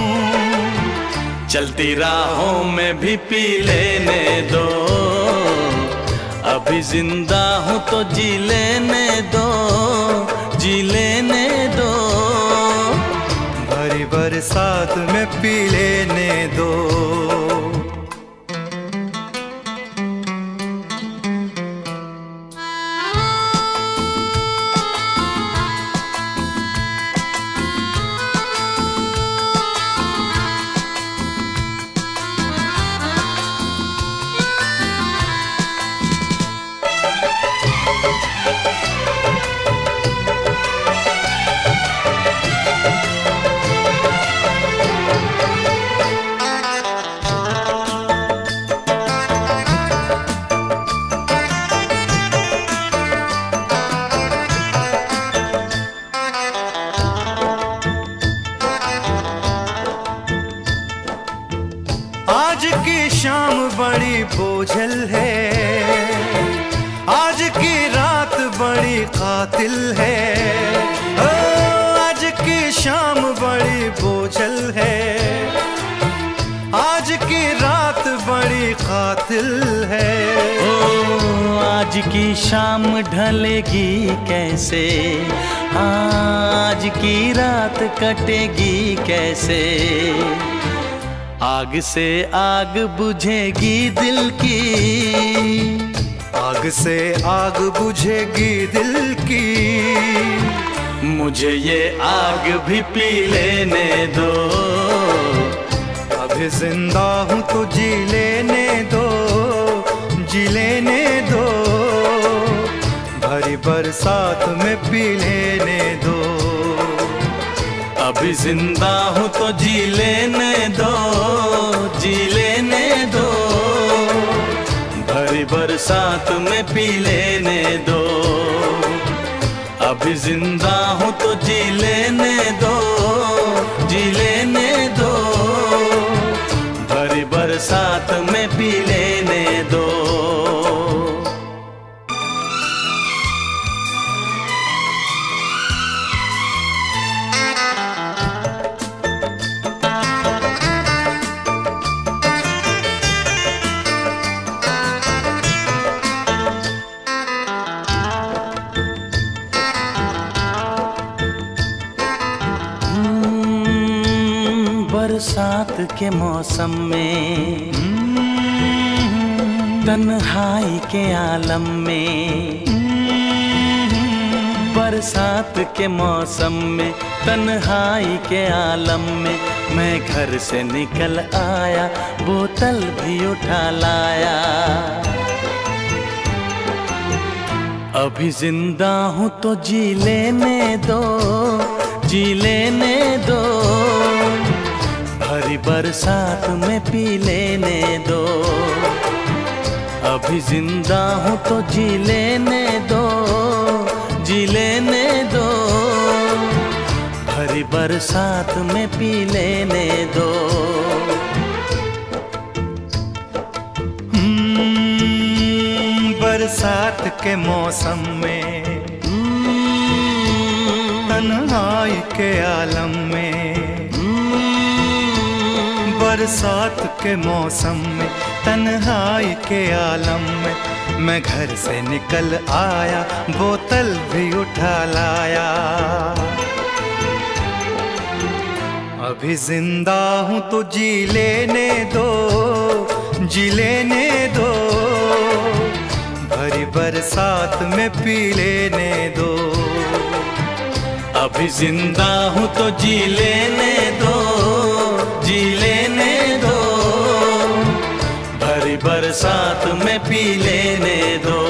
चलती राहों में भी पी लेने दो, अभी जिंदा हूँ तो जी लेने दो, जी लेने दो, भरी बरसात में पी लेने दो। आज की शाम बड़ी बोझल है, आज की रात बड़ी कातिल है। आज की शाम बड़ी बोझल है, आज की रात बड़ी कातिल है। ओ आज की शाम ढलेगी कैसे, आज की रात कटेगी कैसे। आग से आग बुझेगी दिल की, आग से आग बुझेगी दिल की। मुझे ये आग भी पी लेने दो, अभी जिंदा हूँ तो जी लेने दो, जी लेने दो, भरी बरसात में पी लेने दो। अभी जिंदा हूँ तो जी लेने दो, जी लेने दो, भरी बरसात में पी लेने दो। अभी जिंदा हूँ तो जी लेने दो, जी लेने दो, भरी बरसात में पी लेने दो। बरसात के मौसम में, तन्हाई के आलम में, बरसात के मौसम में, तन्हाई के आलम में, मैं घर से निकल आया, बोतल भी उठा लाया। अभी जिंदा हूँ तो जी लेने दो, जी लेने दो, भरी बरसात में पी लेने दो। अभी जिंदा हूँ तो जी लेने दो, जी लेने दो, भरी बरसात में पी लेने दो। बरसात के मौसम में, तन्हाई के आलम में, बरसात के मौसम में, तन्हाई के आलम में, मैं घर से निकल आया, बोतल भी उठा लाया। अभी जिंदा हूँ तो जी लेने दो, जी लेने दो, भरी बरसात में पी लेने दो। अभी जिंदा हूँ तो जी लेने दो, जी लेने दो, भरी बरसात में पी लेने दो।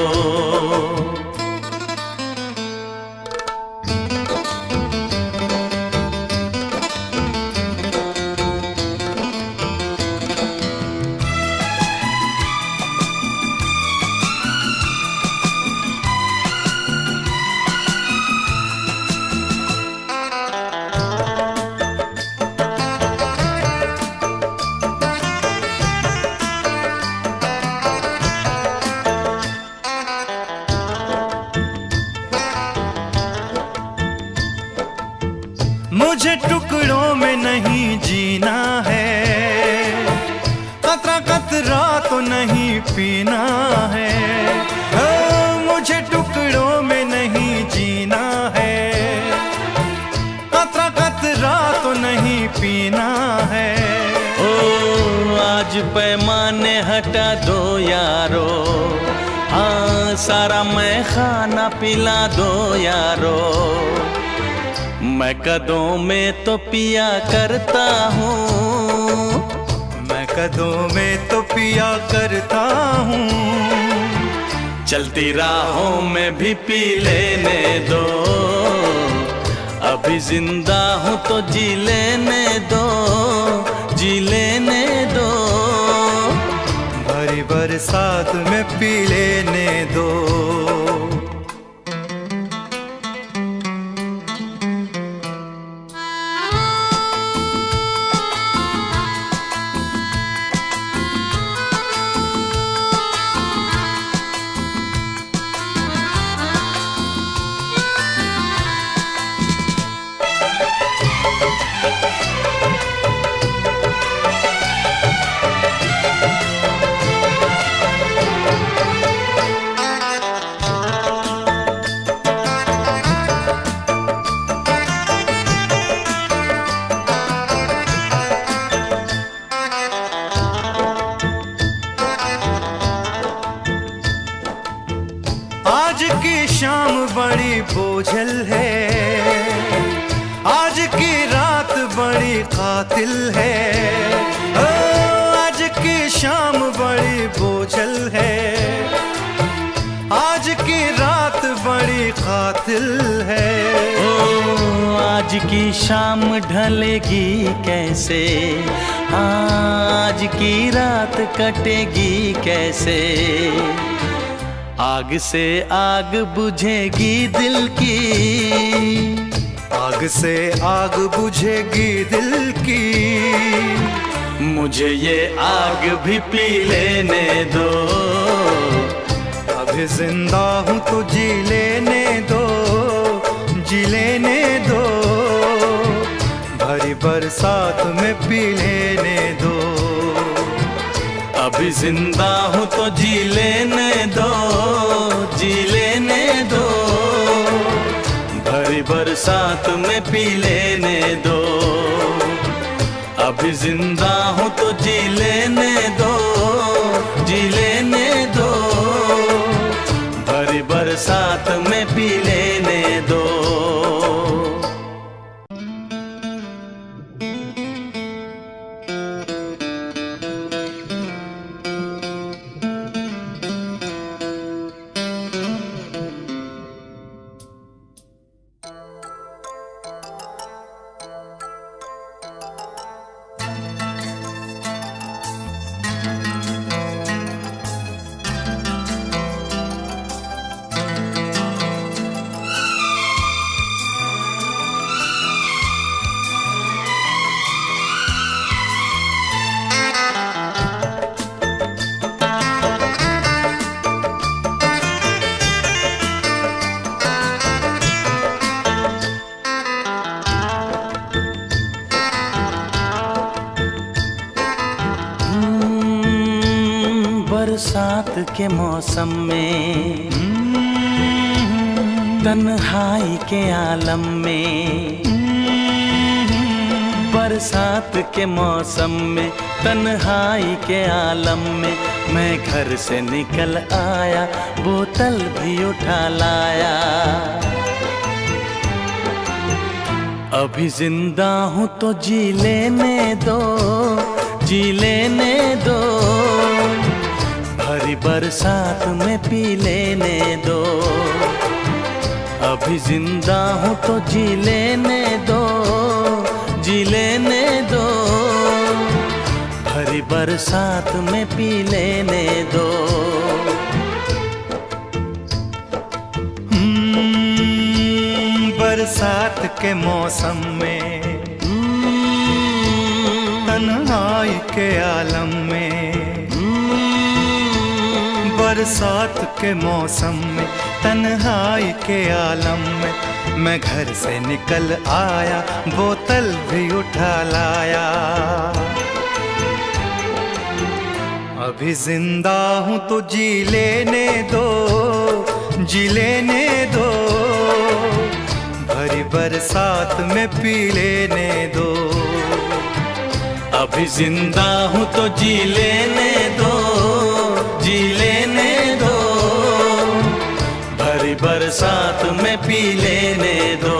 मुझे टुकड़ों में नहीं जीना है, कतरा कतरा तो नहीं पीना है। मुझे टुकड़ों में नहीं जीना है, कतरा कतरा तो नहीं पीना है। ओ आज पैमाने हटा दो यारो, हाँ सारा मैं खाना पिला दो यारो। मैं कदों में तो पिया करता हूँ, मैं कदों में तो पिया करता हूँ। चलती राहों में भी पी लेने दो। अभी जिंदा हूँ तो जी लेने दो, जी लेने दो, भरी बरसात में पी लेने दो। आज की शाम बड़ी बोझल है, आज की रात बड़ी कातिल है। आज की शाम बड़ी बोझल है, आज की रात बड़ी कातिल है। ओ आज की शाम ढलेगी कैसे, आज की रात कटेगी कैसे। आग से आग बुझेगी दिल की, आग से आग बुझेगी दिल की। मुझे ये आग भी पी लेने दो। अभी जिंदा हूँ तो जी लेने दो, जी लेने दो, भरी बरसात में पी लेने दो। अभी जिंदा हूँ तो जी लेने दो, जी लेने दो, भरी बरसात में पी लेने दो। अभी जिंदा हूँ तो जी लेने दो, जी लेने दो, भरी बरसात में पी लेने दो। बरसात के मौसम में, तन्हाई के आलम में, बरसात के मौसम में, तन्हाई के आलम में, मैं घर से निकल आया, बोतल भी उठा लाया। अभी जिंदा हूँ तो जी लेने दो, जी लेने दो, भरी बरसात में पी लेने दो। अभी जिंदा हूँ तो जी लेने दो, जी लेने दो, भरी बरसात में पी लेने दो। बरसात के मौसम में, तन्हाई के आलम में, बरसात के मौसम में, तन्हाई के आलम में, मैं घर से निकल आया, बोतल भी उठा लाया। अभी जिंदा हूँ तो जी लेने दो, जी लेने दो, भरी बरसात में पी लेने दो। अभी जिंदा हूँ तो जी लेने दो, जी लेने दो, भरी बरसात में पी लेने दो।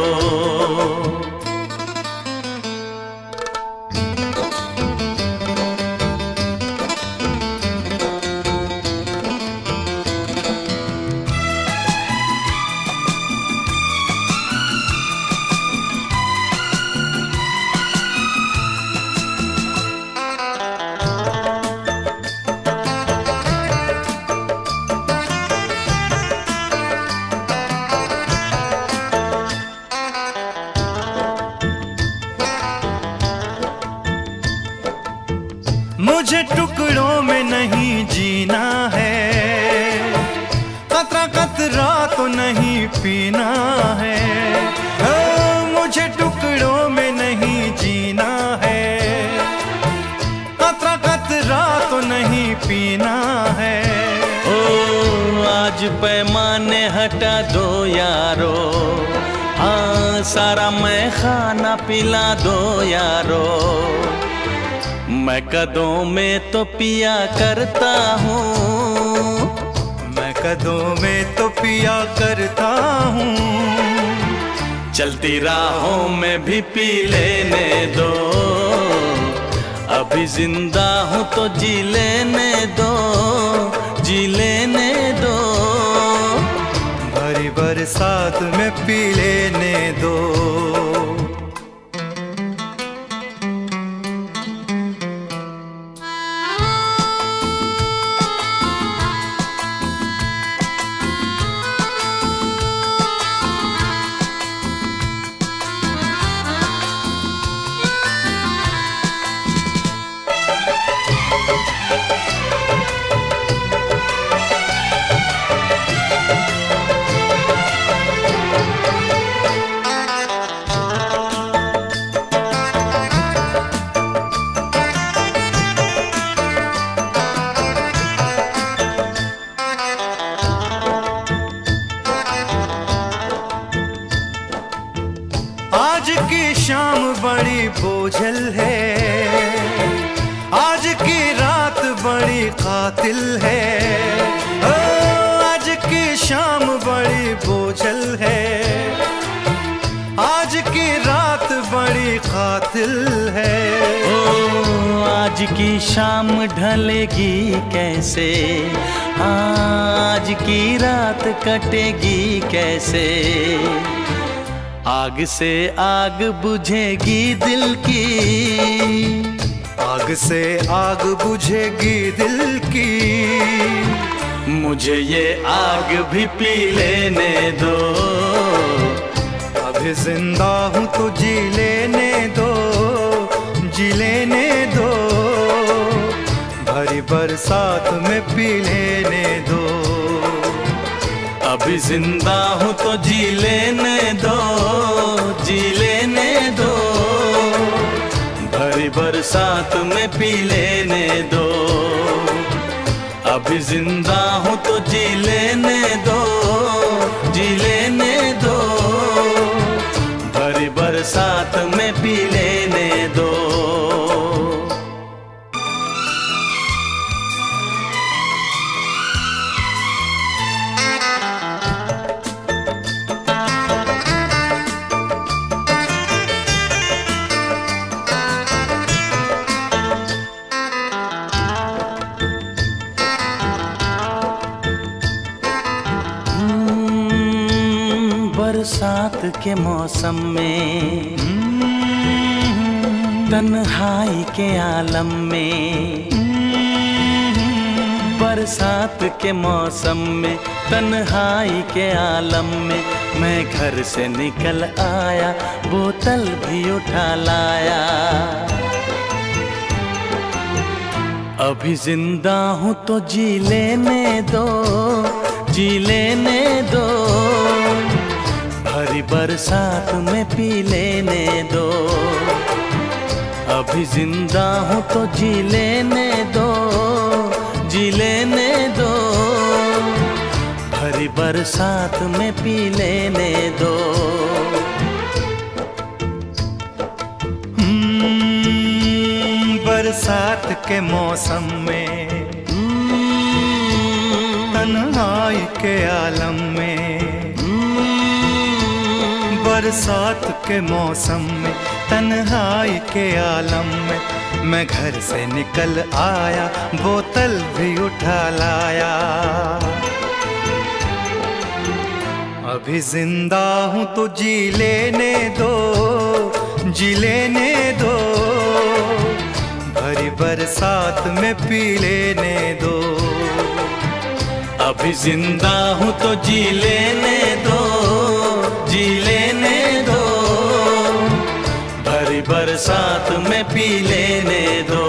मुझे टुकड़ों में नहीं जीना है, कतरा कतरा तो नहीं पीना है। मुझे टुकड़ों में नहीं जीना है, कतरा कतरा तो नहीं पीना है। ओ आज पैमाने हटा दो यारो, हाँ सारा मैं खाना पिला दो यारो। मैं कदों में तो पिया करता हूँ, मैं कदों में तो पिया करता हूँ। चलती राहों में भी पी लेने दो, अभी जिंदा हूँ तो जी लेने दो, जी लेने दो, भरी बरसात में पी लेने दो। आज की शाम बड़ी बोझल है, आज की रात बड़ी कातिल है। ओ, आज की शाम बड़ी बोझल है, आज की रात बड़ी कातिल है। ओ आज की शाम ढलेगी कैसे, आज की रात कटेगी कैसे। आग से आग बुझेगी दिल की, आग से आग बुझेगी दिल की। मुझे ये आग भी पी लेने दो, अभी जिंदा हूँ तो जी लेने दो, जी लेने दो। भरी बरसात में पी लेने दो, अभी जिंदा हूँ तो जी लेने दो, जी लेने दो। भरी बरसात में पी लेने दो, अभी जिंदा हूँ तो जी लेने दो, जी लेने दो। भरी बरसात में पी लेने दो। बरसात के मौसम में, तन्हाई के आलम में। बरसात के मौसम में, तन्हाई के आलम में। मैं घर से निकल आया, बोतल भी उठा लाया। अभी जिंदा हूँ तो जी लेने दो, जी लेने दो। भरी बरसात में पी लेने दो, अभी जिंदा हूँ तो जी लेने दो, जी लेने दो। भरी बरसात में पी लेने दो। बरसात के मौसम में, तन्हाई के आलम में। बरसात के मौसम में, तन्हाई के आलम में। मैं घर से निकल आया, बोतल भी उठा लाया। अभी जिंदा हूँ तो जी लेने दो, जी लेने दो। भरी बरसात में पी लेने दो, अभी जिंदा हूँ तो जी लेने दो, जी लेने दो। भरी बरसात में पी लेने दो।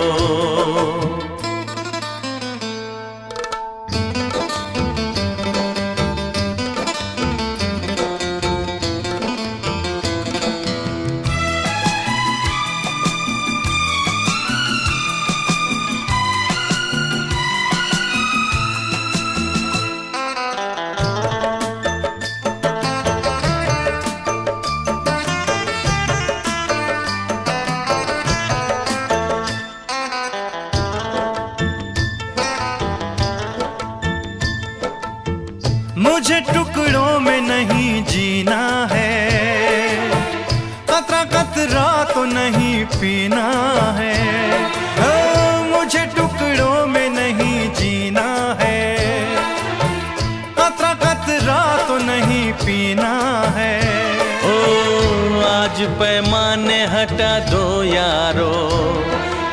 मुझे टुकड़ों में नहीं जीना है, कतरा कतरा तो नहीं पीना है। मुझे टुकड़ों में नहीं जीना है, कतरा कतरा तो नहीं पीना है। ओ आज पैमाने हटा दो यारो,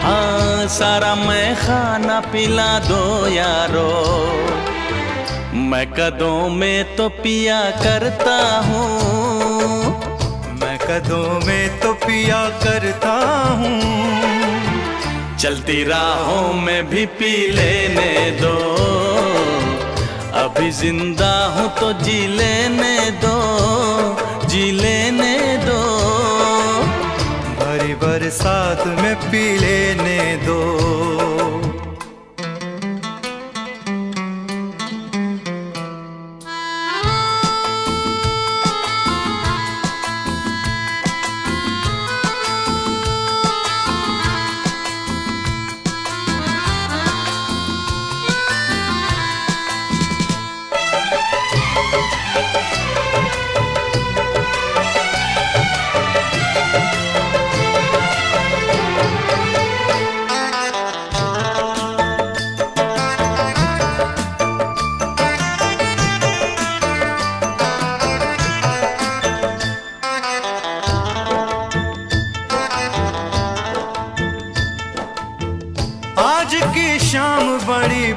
हाँ सारा मैं खाना पिला दो यारो। मैं कदों में तो पिया करता हूँ, मैं कदों में तो पिया करता हूँ। चलती राहों में भी पी लेने दो, अभी जिंदा हूँ तो जी लेने दो, जी लेने दो। भरी बरसात में पी लेने दो।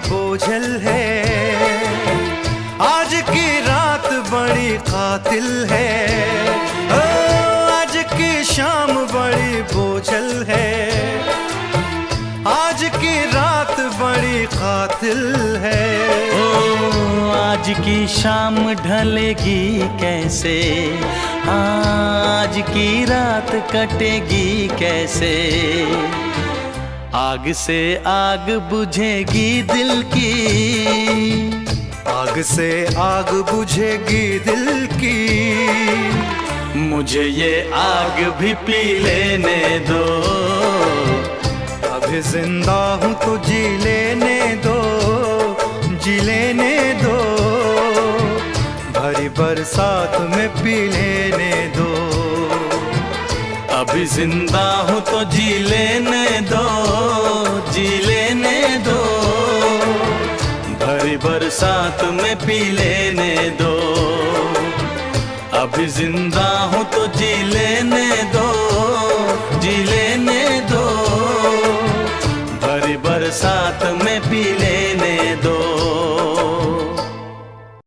बोझल है, आज की रात बड़ी कातिल है, ओ आज की शाम बड़ी बोझल है, आज की रात बड़ी कातिल है। ओ आज की शाम ढलेगी कैसे, आज की रात कटेगी कैसे, आग से आग बुझेगी दिल की, आग से आग बुझेगी दिल की, मुझे ये आग भी पी लेने दो, अभी जिंदा हूँ तो जी लेने दो, जी लेने दो, भरी बरसात में पी लेने दो, अभी जिंदा हूँ तो जी लेने दो, जी लेने दो, भरी बरसात में पी लेने दो, अभी जिंदा हूँ तो जी लेने दो, जी लेने